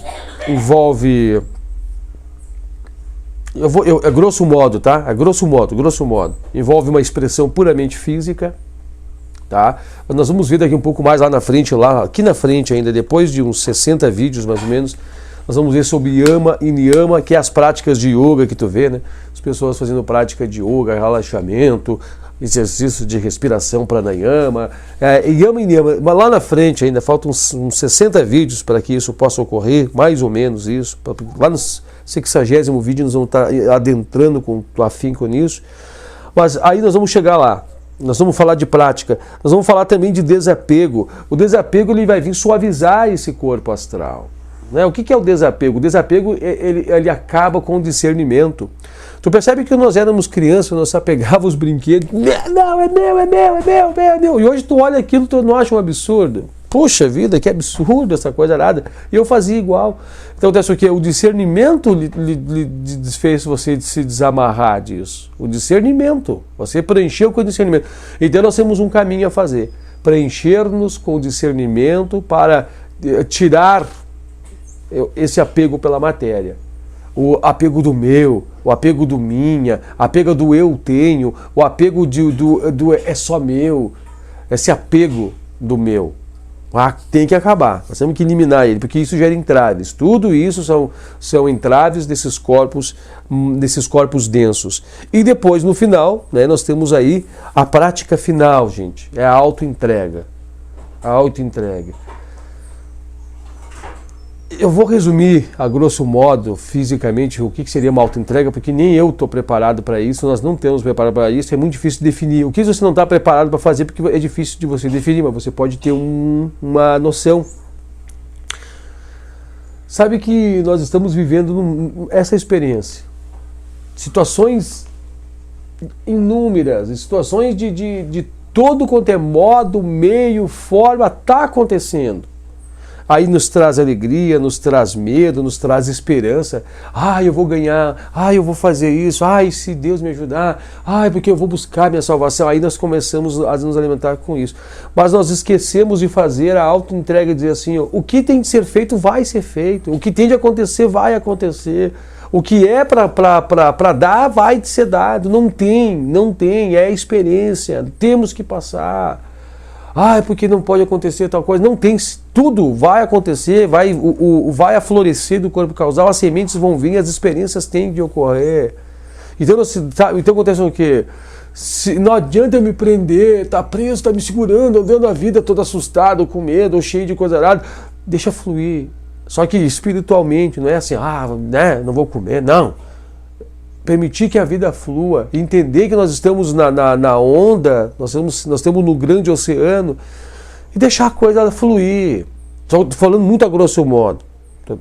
grosso modo, tá? Grosso modo. Envolve uma expressão puramente física, tá? Mas nós vamos ver daqui um pouco mais aqui na frente ainda, depois de uns 60 vídeos mais ou menos, nós vamos ver sobre Yama e Niyama, que é as práticas de yoga que tu vê, né? As pessoas fazendo prática de yoga, relaxamento, exercício de respiração pranayama, Yama e Niyama. Mas lá na frente ainda faltam uns 60 vídeos para que isso possa ocorrer, mais ou menos isso. Lá no 60º vídeo nós vamos estar adentrando com afinco nisso. Mas aí nós vamos chegar lá. Nós vamos falar de prática. Nós vamos falar também de desapego. O desapego ele vai vir suavizar esse corpo astral. Né? O que é o desapego? O desapego ele acaba com o discernimento. Tu percebe que nós éramos crianças, nós só pegávamos os brinquedos, não, é meu. E hoje tu olha aquilo, tu não acha um absurdo? Puxa vida, que absurdo essa coisa nada. E eu fazia igual. Então o que? O discernimento lhe fez você se desamarrar disso. O discernimento. Você preencheu com o discernimento. Então nós temos um caminho a fazer. Preencher-nos com o discernimento para tirar esse apego pela matéria. O apego do meu, o apego do minha, o apego do eu tenho, o apego do é só meu, esse apego do meu. Tem que acabar, nós temos que eliminar ele, porque isso gera entraves. Tudo isso são entraves desses corpos densos. E depois, no final, né, nós temos aí a prática final, gente, é a autoentrega. A autoentrega. Eu vou resumir, a grosso modo, fisicamente, o que seria uma autoentrega, porque nem eu estou preparado para isso, nós não temos preparado para isso, é muito difícil definir. O que você não está preparado para fazer, porque é difícil de você definir, mas você pode ter uma noção. Sabe que nós estamos vivendo essa experiência. Situações inúmeras, situações de todo quanto é modo, meio, forma, está acontecendo. Aí nos traz alegria, nos traz medo, nos traz esperança. Eu vou ganhar, eu vou fazer isso, se Deus me ajudar, porque eu vou buscar minha salvação. Aí nós começamos a nos alimentar com isso. Mas nós esquecemos de fazer a autoentrega e dizer assim, o que tem de ser feito vai ser feito, o que tem de acontecer vai acontecer, o que é para dar vai ser dado. Não tem, é experiência, temos que passar. Porque não pode acontecer tal coisa. Não tem, tudo vai acontecer, vai aflorescer do corpo causal, as sementes vão vir, as experiências têm de ocorrer. Então acontece o quê? Não adianta eu me prender, tá preso, tá me segurando, andando a vida todo assustado, com medo, ou cheio de coisa errada. Deixa fluir. Só que espiritualmente, não é assim, não vou comer, não. Permitir que a vida flua, entender que nós estamos na onda, nós estamos no grande oceano, e deixar a coisa fluir. Estou falando muito a grosso modo.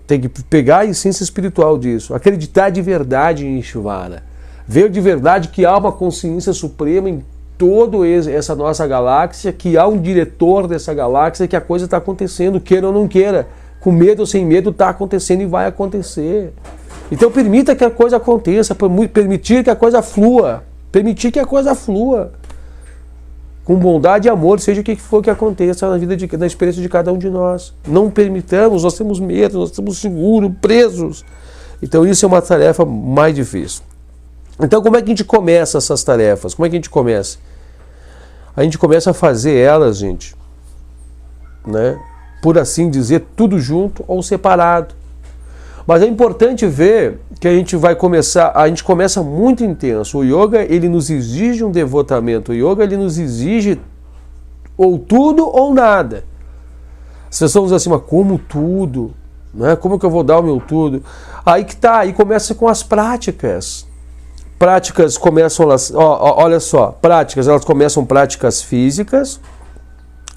Tem que pegar a essência espiritual disso, acreditar de verdade em Ishvara, ver de verdade que há uma consciência suprema em toda essa nossa galáxia, que há um diretor dessa galáxia, que a coisa está acontecendo, queira ou não queira, com medo ou sem medo, está acontecendo e vai acontecer. Então permita que a coisa aconteça, permitir que a coisa flua, com bondade e amor, seja o que for que aconteça na experiência de cada um de nós. Não permitamos, nós temos medo, nós estamos seguros, presos. Então isso é uma tarefa mais difícil. Então como é que a gente começa essas tarefas? Como é que a gente começa? A gente começa a fazer elas, gente, né, por assim dizer, tudo junto ou separado. Mas é importante ver que a gente começa muito intenso. O yoga, ele nos exige um devotamento. O yoga, ele nos exige ou tudo ou nada. As pessoas dizem assim, mas como tudo? né? Como que eu vou dar o meu tudo? Aí que tá, aí começa com as práticas. Práticas começam, olha só, práticas, elas começam práticas físicas,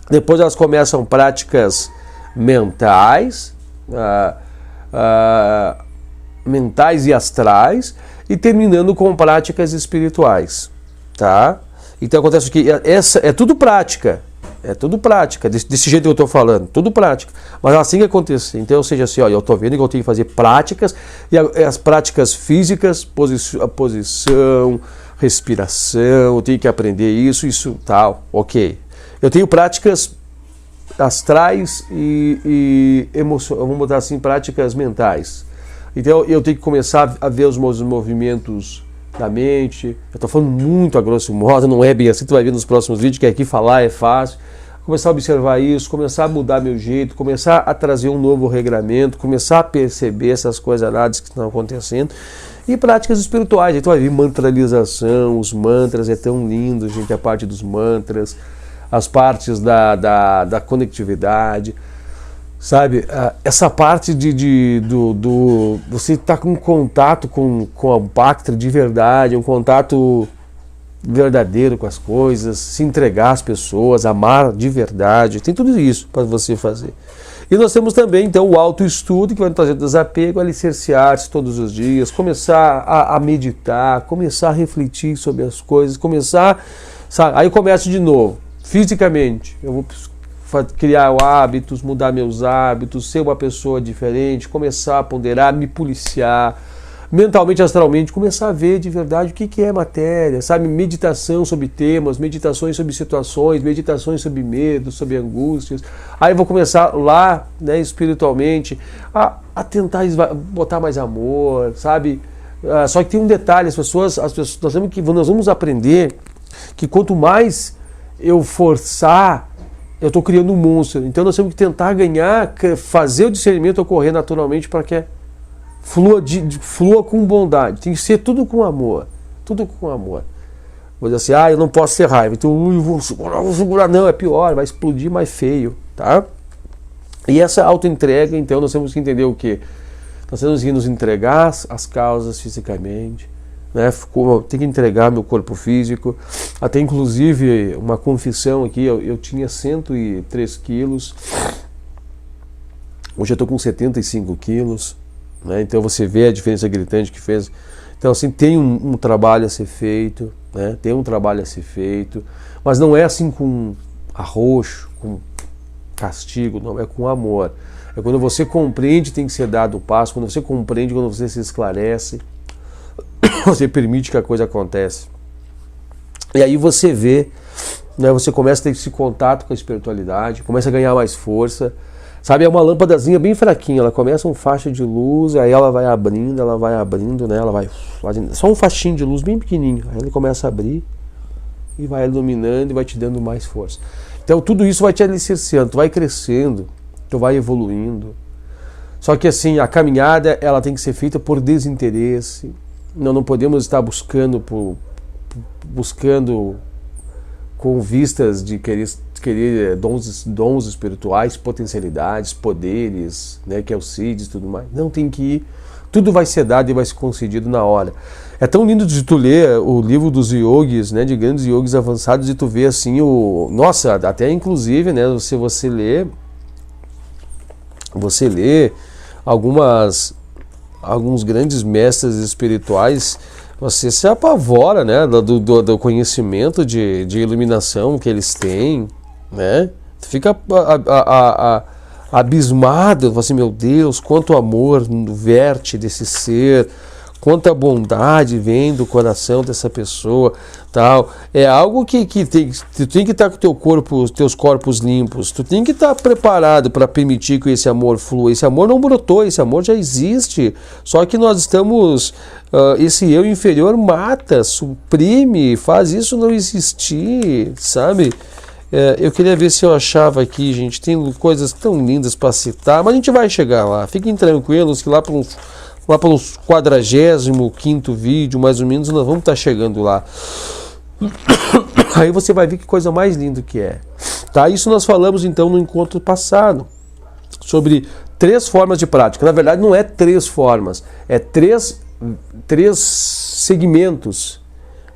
depois elas começam práticas mentais, mentais e astrais, e terminando com práticas espirituais, tá? Então acontece que essa é tudo prática, desse jeito que eu estou falando, tudo prática, mas assim que acontecer. Então, ou seja, assim, ó, eu estou vendo que eu tenho que fazer práticas, e as práticas físicas, a posição, respiração, eu tenho que aprender isso, tal, ok. Eu tenho práticas astrais e emocionais, vamos botar assim, práticas mentais. Então eu tenho que começar a ver os meus movimentos da mente. Eu estou falando muito a grosso modo, não é bem assim, tu vai ver nos próximos vídeos, que aqui falar é fácil. Começar a observar isso, começar a mudar meu jeito, começar a trazer um novo regramento, começar a perceber essas coisas erradas que estão acontecendo. E práticas espirituais, então vai vir mantralização, os mantras, é tão lindo, gente, a parte dos mantras, as partes da conectividade, sabe? Essa parte você estar com contato com a Bhakti de verdade, um contato verdadeiro com as coisas, se entregar às pessoas, amar de verdade, tem tudo isso para você fazer. E nós temos também, então, o autoestudo, que vai trazer desapego, alicerciar-se todos os dias, começar a meditar, começar a refletir sobre as coisas, começar, sabe? Aí eu começo de novo, fisicamente, eu vou criar hábitos, mudar meus hábitos, ser uma pessoa diferente, começar a ponderar, me policiar, mentalmente, astralmente, começar a ver de verdade o que é matéria, sabe? Meditação sobre temas, meditações sobre situações, meditações sobre medos, sobre angústias. Aí eu vou começar lá, né, espiritualmente, a tentar botar mais amor, sabe? Só que tem um detalhe, as pessoas nós vamos aprender que quanto mais eu forçar, eu estou criando um monstro. Então nós temos que tentar fazer o discernimento ocorrer naturalmente para que flua com bondade. Tem que ser tudo com amor. Tudo com amor. Vou dizer assim, eu não posso ter raiva, então eu vou segurar. Não, é pior, vai explodir mais feio, tá? E essa autoentrega, então, nós temos que entender o quê? Nós temos que nos entregar as causas fisicamente, né? Tem que entregar meu corpo físico. Até inclusive uma confissão aqui, eu tinha 103 quilos, hoje eu estou com 75 quilos, né? Então você vê a diferença gritante que fez. Então assim, tem um trabalho a ser feito, né? Tem um trabalho a ser feito, mas não é assim com arroxo, com castigo, não, é com amor. É quando você compreende, tem que ser dado o passo, quando você compreende, quando você se esclarece, você permite que a coisa aconteça. E aí você vê, né, você começa a ter esse contato com a espiritualidade, começa a ganhar mais força, sabe? É uma lâmpadazinha bem fraquinha, ela começa um faixa de luz, aí ela vai abrindo, né? Ela vai só um faixinho de luz bem pequenininho, aí ele começa a abrir e vai iluminando e vai te dando mais força. Então tudo isso vai te alicerciando, tu vai crescendo, tu vai evoluindo. Só que assim, a caminhada ela tem que ser feita por desinteresse. Nós não podemos estar buscando com vistas de querer dons espirituais, potencialidades, poderes, né, que é o CIDs e tudo mais. Não, tem que ir. Tudo vai ser dado e vai ser concedido na hora. É tão lindo de tu ler o livro dos yogis, né, de grandes yogis avançados, e tu vê assim nossa, até inclusive, né, se você lê alguns grandes mestres espirituais, você se apavora, né, do conhecimento de iluminação que eles têm, né? Tu fica abismado, assim, meu Deus, quanto amor verte desse ser, quanta bondade vem do coração dessa pessoa, tal. É algo que tu tem que estar com os teus corpos limpos, tu tem que estar preparado para permitir que esse amor flua. Esse amor não brotou, esse amor já existe, só que nós estamos, esse eu inferior mata, suprime, faz isso não existir, sabe? Eu queria ver se eu achava aqui, gente, tem coisas tão lindas para citar, mas a gente vai chegar lá, fiquem tranquilos que lá pelo 45º vídeo, mais ou menos, nós vamos estar chegando lá. Aí você vai ver que coisa mais linda que é. Tá? Isso nós falamos então no encontro passado, sobre 3 formas de prática. Na verdade, não é 3 formas, é 3 segmentos.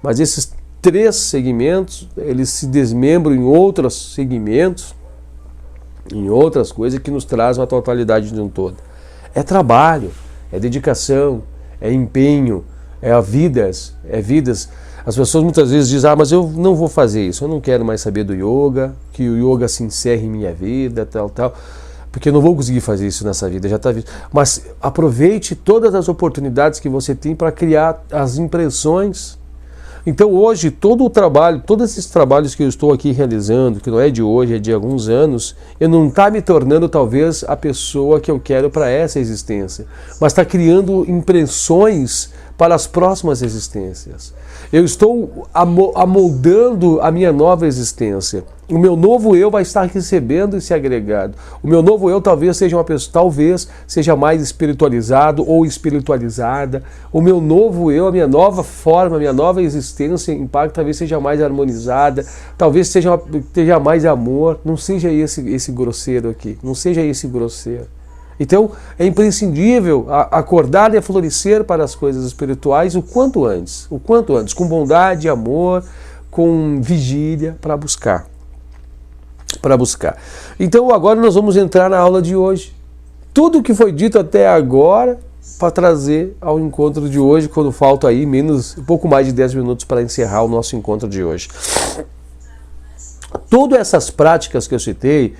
Mas esses 3 segmentos, eles se desmembram em outros segmentos, em outras coisas que nos trazem uma totalidade de um todo. É trabalho, é dedicação, é empenho, é vidas. As pessoas muitas vezes dizem, mas eu não vou fazer isso, eu não quero mais saber do yoga, que o yoga se encerre em minha vida, tal, porque eu não vou conseguir fazer isso nessa vida, já está visto. Mas aproveite todas as oportunidades que você tem para criar as impressões. Então hoje, todo o trabalho, todos esses trabalhos que eu estou aqui realizando, que não é de hoje, é de alguns anos, eu não está me tornando talvez a pessoa que eu quero para essa existência, mas está criando impressões para as próximas existências. Eu estou amoldando a minha nova existência. O meu novo eu vai estar recebendo esse agregado. O meu novo eu talvez seja uma pessoa, talvez seja mais espiritualizado ou espiritualizada. O meu novo eu, a minha nova forma, a minha nova existência, em impacto, talvez seja mais harmonizada, talvez seja mais amor. Não seja esse grosseiro aqui, não seja esse grosseiro. Então, é imprescindível acordar e florescer para as coisas espirituais o quanto antes, com bondade, amor, com vigília para buscar. Então, agora nós vamos entrar na aula de hoje. Tudo o que foi dito até agora para trazer ao encontro de hoje, quando falta aí um pouco mais de 10 minutos para encerrar o nosso encontro de hoje. Todas essas práticas que eu citei,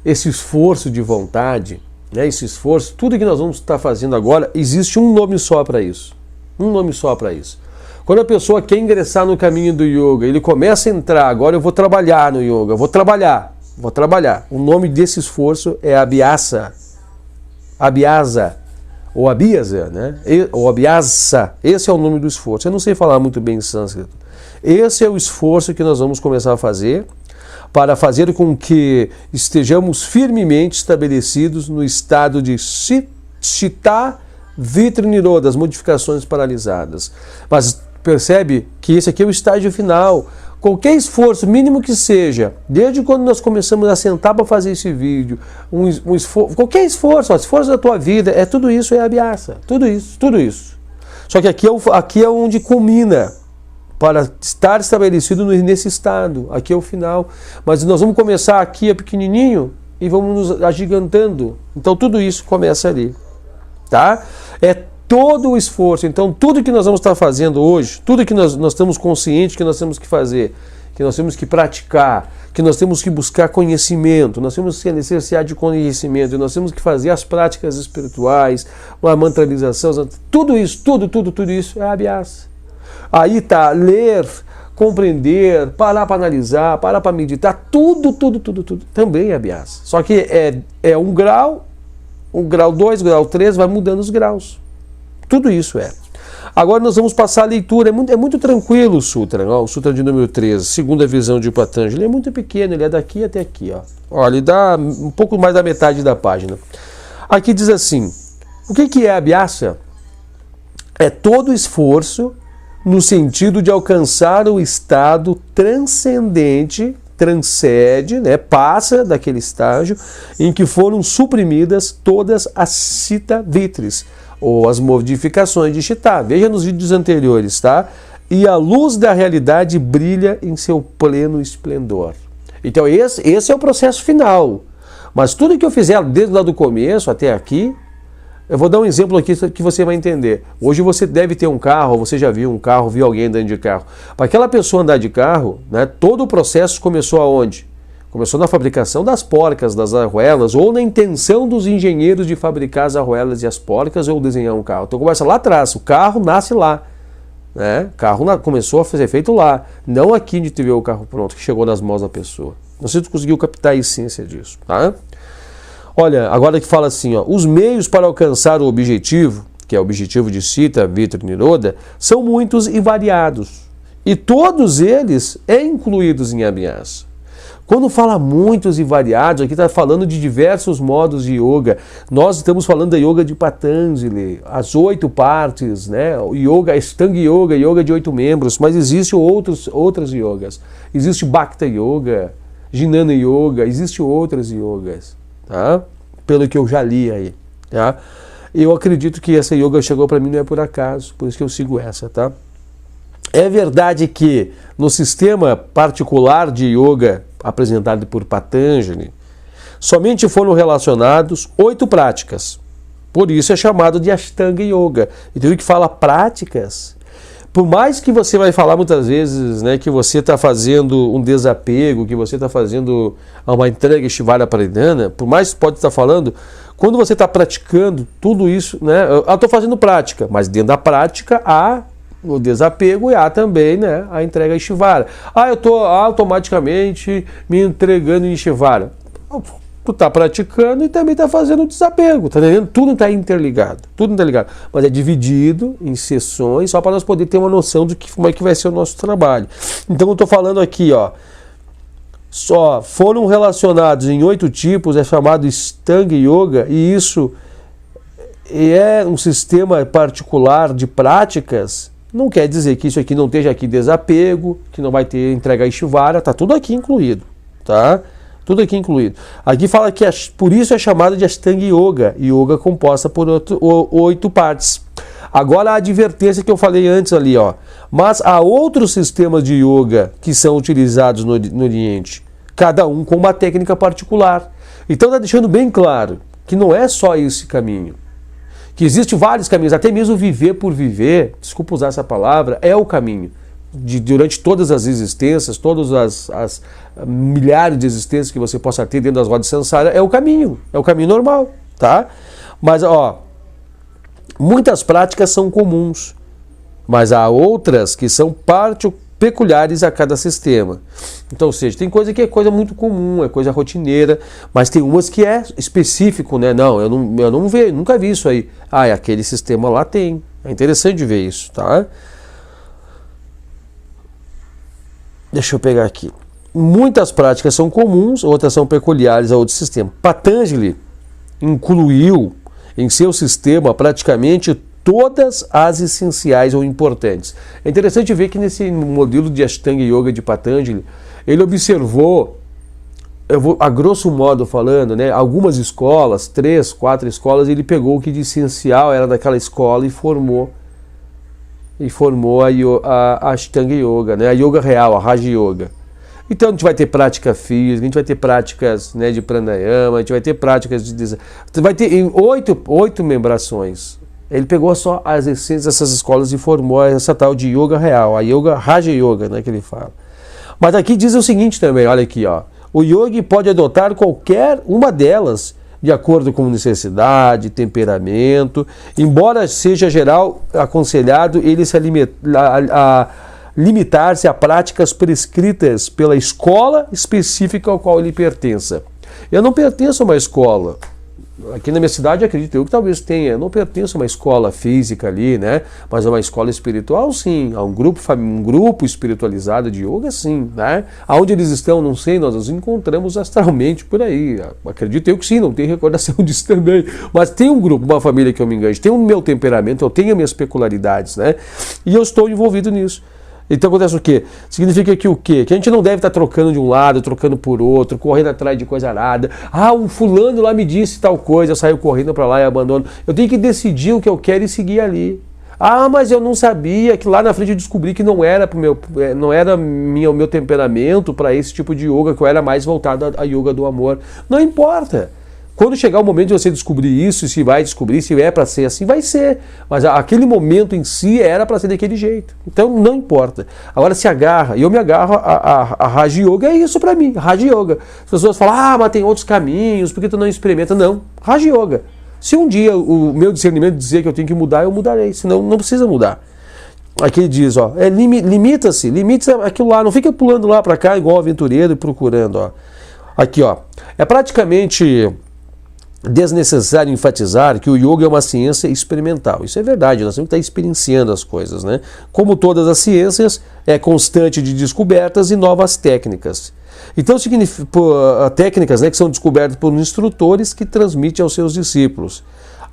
esse esforço de vontade, esse esforço, tudo que nós vamos estar fazendo agora, existe um nome só para isso. Um nome só para isso. Quando a pessoa quer ingressar no caminho do yoga, ele começa a entrar, agora eu vou trabalhar no yoga, vou trabalhar. O nome desse esforço é abhyasa. Ou abhyasa, né? Ou abhyasa. Esse é o nome do esforço. Eu não sei falar muito bem em sânscrito. Esse é o esforço que nós vamos começar a fazer para fazer com que estejamos firmemente estabelecidos no estado de Chitta Vitra Nirodha, as modificações paralisadas. Mas percebe que esse aqui é o estágio final. Qualquer esforço, mínimo que seja, desde quando nós começamos a sentar para fazer esse vídeo, qualquer esforço, o esforço da tua vida, tudo isso é abhyasa, tudo isso. Só que aqui é onde culmina, para estar estabelecido nesse estado, aqui é o final. Mas nós vamos começar aqui pequenininho e vamos nos agigantando. Então tudo isso começa ali, tá? É todo o esforço. Então tudo que nós vamos estar fazendo hoje, tudo que nós estamos conscientes que nós temos que fazer, que nós temos que praticar, que nós temos que buscar conhecimento, nós temos que se alicerciar de conhecimento, e nós temos que fazer as práticas espirituais, a mantralização, tudo isso é abhyasa. Aí tá, ler, compreender, parar para analisar, parar para meditar, tudo também é abhyasa. Só que é um grau, o grau 2, grau 3, vai mudando os graus. Tudo isso é. Agora nós vamos passar a leitura, é muito tranquilo o sutra, o sutra de número 13, segunda visão de Patanjali, é muito pequeno, ele é daqui até aqui, ó. Ele dá um pouco mais da metade da página. Aqui diz assim, o que é abhyasa? É todo esforço no sentido de alcançar o estado transcendente, transcende, passa daquele estágio em que foram suprimidas todas as Chitta Vitris, ou as modificações de Chitta. Veja nos vídeos anteriores, tá? E a luz da realidade brilha em seu pleno esplendor. Então esse é o processo final. Mas tudo que eu fizer desde lá do começo até aqui, eu vou dar um exemplo aqui que você vai entender. Hoje você deve ter um carro, você já viu um carro, viu alguém andando de carro. Para aquela pessoa andar de carro, todo o processo começou aonde? Começou na fabricação das porcas, das arruelas, ou na intenção dos engenheiros de fabricar as arruelas e as porcas ou desenhar um carro. Então começa lá atrás, o carro nasce lá. O carro começou a ser feito lá, não aqui onde teve o carro pronto, que chegou nas mãos da pessoa. Não sei se tu conseguiu captar a essência disso, tá? Olha, agora que fala assim, os meios para alcançar o objetivo, que é o objetivo de Chitta Vitra Nirodha, são muitos e variados. E todos eles incluídos em abhyasa. Quando fala muitos e variados, aqui está falando de diversos modos de yoga. Nós estamos falando da yoga de Patanjali, as 8 partes, o yoga, Ashtanga Yoga, yoga de 8 membros, mas existem outras yogas. Existe Bhakta Yoga, Jnana Yoga, existem outras yogas. Tá? pelo que eu já li aí, tá? Eu acredito que essa yoga chegou para mim não é por acaso, por isso que eu sigo essa, tá? É verdade que no sistema particular de yoga apresentado por Patanjali, somente foram relacionados 8 práticas. Por isso é chamado de Ashtanga Yoga. Então o que fala práticas, por mais que você vai falar muitas vezes, né, que você está fazendo um desapego, que você está fazendo uma entrega Shivara Pradhana, por mais que pode estar falando, quando você está praticando tudo isso, né, eu estou fazendo prática, mas dentro da prática há o desapego e há também, né, a entrega Ishvara. Eu estou automaticamente me entregando em Ishvara. Tu está praticando e também está fazendo o desapego, tá entendendo? Tudo está interligado, mas é dividido em sessões só para nós poder ter uma noção de como é que vai ser o nosso trabalho. Então eu estou falando aqui, ó, só foram relacionados em 8 tipos, é chamado Ashtanga Yoga, e isso é um sistema particular de práticas. Não quer dizer que isso aqui não esteja aqui desapego, que não vai ter entrega Ishvara, tá tudo aqui incluído, tá? Tudo aqui incluído. Aqui fala que por isso é chamado de Ashtanga Yoga, yoga composta por 8 partes. Agora a advertência que eu falei antes ali, ó. Mas há outros sistemas de yoga que são utilizados no Oriente, cada um com uma técnica particular. Então está deixando bem claro que não é só esse caminho. Que existem vários caminhos, até mesmo viver por viver, desculpa usar essa palavra, é o caminho. Durante todas as existências, todas as milhares de existências que você possa ter dentro das rodas de samsara, é o caminho normal, tá? Mas, ó, muitas práticas são comuns, mas há outras que são peculiares a cada sistema. Então, ou seja, tem coisa que é coisa muito comum, é coisa rotineira, mas tem umas que é específico, né? Não, eu nunca vi isso aí. Aquele sistema lá tem. É interessante ver isso, tá? Deixa eu pegar aqui. Muitas práticas são comuns, outras são peculiares a outro sistema. Patanjali incluiu em seu sistema praticamente todas as essenciais ou importantes. É interessante ver que nesse modelo de Ashtanga Yoga de Patanjali, ele observou, a grosso modo falando, né, algumas escolas, 3, 4 escolas, ele pegou o que de essencial era daquela escola e formou a Ashtanga Yoga, né, a Yoga real, a Raja Yoga. Então a gente vai ter prática física, a gente vai ter práticas, né, de pranayama, a gente vai ter práticas de... Vai ter em 8 membrações. Ele pegou só as essências dessas escolas e formou essa tal de Yoga real, a Yoga Raja Yoga, né, que ele fala. Mas aqui diz o seguinte também, olha aqui, ó. O yogi pode adotar qualquer uma delas de acordo com necessidade, temperamento, embora seja geral aconselhado ele se limitar-se a práticas prescritas pela escola específica ao qual ele pertença. Eu não pertenço a uma escola. Aqui na minha cidade, acredito eu que talvez tenha. Eu não pertenço a uma escola física ali, né? Mas a uma escola espiritual, sim. A um grupo espiritualizado de yoga, sim, né? Aonde eles estão, não sei, nós nos encontramos astralmente por aí. Acredito eu que sim, não tenho recordação disso também. Mas tem um grupo, uma família que eu me enganjo, tem o meu temperamento, eu tenho as minhas peculiaridades, né? E eu estou envolvido nisso. Então acontece o quê? Significa que o quê? Que a gente não deve estar trocando de um lado, trocando por outro, correndo atrás de coisa arada. Um fulano lá me disse tal coisa, eu saio correndo para lá e abandono. Eu tenho que decidir o que eu quero e seguir ali. Mas eu não sabia, que lá na frente eu descobri que não era o meu temperamento para esse tipo de yoga, que eu era mais voltado a yoga do amor. Não importa. Quando chegar o momento de você descobrir isso, se vai descobrir, se é para ser assim, vai ser. Mas aquele momento em si era para ser daquele jeito. Então não importa. Agora se agarra, e eu me agarro a Raja Yoga, é isso para mim, Raja Yoga. As pessoas falam, mas tem outros caminhos, por que tu não experimenta? Não, Raja Yoga. Se um dia o meu discernimento dizer que eu tenho que mudar, eu mudarei, senão não precisa mudar. Aqui ele diz, ó, limita-se aquilo lá, não fica pulando lá para cá igual aventureiro e procurando, ó. Aqui, ó, é praticamente desnecessário enfatizar que o yoga é uma ciência experimental. Isso é verdade, nós temos que estar experienciando as coisas, né? Como todas as ciências, é constante de descobertas e novas técnicas. Então, técnicas, né, que são descobertas por instrutores que transmitem aos seus discípulos.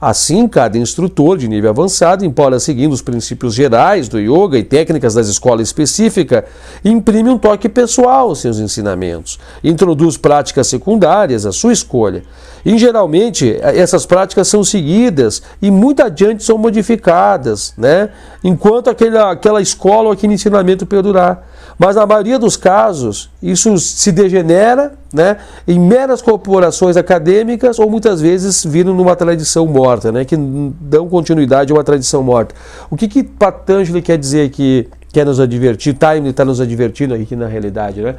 Assim, cada instrutor de nível avançado, embora seguindo os princípios gerais do yoga e técnicas das escolas específicas, imprime um toque pessoal aos seus ensinamentos, introduz práticas secundárias à sua escolha. E, geralmente, essas práticas são seguidas e muito adiante são modificadas, né? Enquanto aquela escola ou aquele ensinamento perdurar. Mas, na maioria dos casos, isso se degenera, né, em meras corporações acadêmicas ou muitas vezes viram numa tradição morta, né, que dão continuidade a uma tradição morta. O que Patanjali quer dizer aqui, quer nos advertir, Taimni está nos advertindo aqui na realidade, né?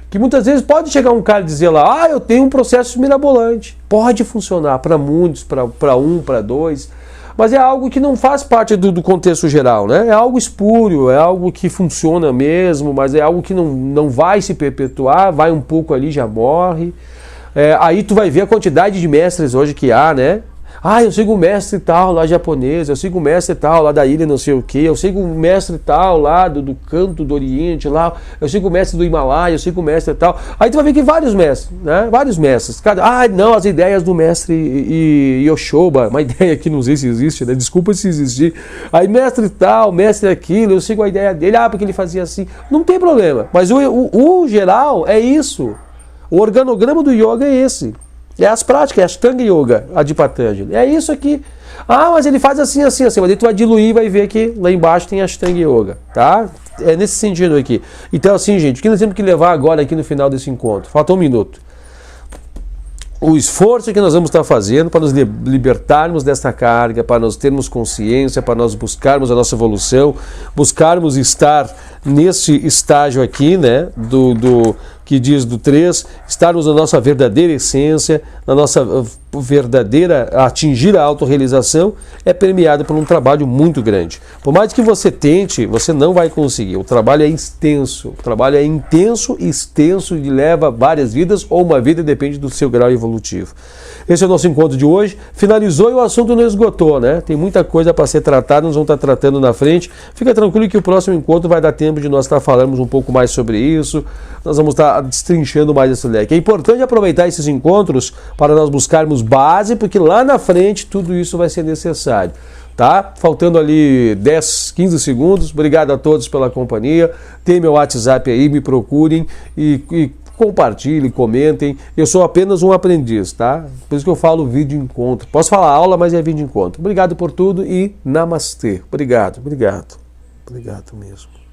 Que muitas vezes pode chegar um cara e dizer lá, eu tenho um processo mirabolante. Pode funcionar para muitos, para um, para dois, mas é algo que não faz parte do contexto geral, né? É algo espúrio, é algo que funciona mesmo, mas é algo que não vai se perpetuar, vai um pouco ali, já morre. Aí tu vai ver a quantidade de mestres hoje que há, né? Eu sigo o mestre tal lá japonês, eu sigo o mestre tal lá da ilha não sei o que, eu sigo o mestre tal lá do canto do Oriente lá, eu sigo o mestre do Himalaia, eu sigo o mestre tal. Aí tu vai ver que vários mestres, né? Vários mestres. Não, as ideias do mestre Yoshoba, uma ideia que não sei se existe, né? Desculpa se existir. Aí mestre tal, mestre aquilo, eu sigo a ideia dele, porque ele fazia assim. Não tem problema, mas o geral é isso. O organograma do yoga é esse. É as práticas, é a Ashtanga Yoga, a de Patanjali. É isso aqui. Mas ele faz assim, assim, assim. Mas aí tu vai diluir e vai ver que lá embaixo tem a Ashtanga Yoga, tá? É nesse sentido aqui. Então, assim, gente, o que nós temos que levar agora aqui no final desse encontro? Falta um minuto. O esforço que nós vamos estar fazendo para nos libertarmos desta carga, para nós termos consciência, para nós buscarmos a nossa evolução, buscarmos estar nesse estágio aqui, né, que diz do 3, estarmos na nossa verdadeira essência, na nossa verdadeira, atingir a autorrealização, é permeado por um trabalho muito grande. Por mais que você tente, você não vai conseguir. O trabalho é extenso, o trabalho é intenso, extenso e leva várias vidas, ou uma vida, depende do seu grau evolutivo. Esse é o nosso encontro de hoje. Finalizou e o assunto não esgotou, né? Tem muita coisa para ser tratada, nós vamos estar tratando na frente. Fica tranquilo que o próximo encontro vai dar tempo de nós estar falando um pouco mais sobre isso. Nós vamos estar destrinchando mais esse leque. É importante aproveitar esses encontros para nós buscarmos base, porque lá na frente tudo isso vai ser necessário. Tá? Faltando ali 10, 15 segundos. Obrigado a todos pela companhia. Tem meu WhatsApp aí, me procurem e compartilhem, comentem. Eu sou apenas um aprendiz, tá? Por isso que eu falo vídeo encontro. Posso falar aula, mas é vídeo encontro. Obrigado por tudo e namastê. Obrigado, obrigado. Obrigado mesmo.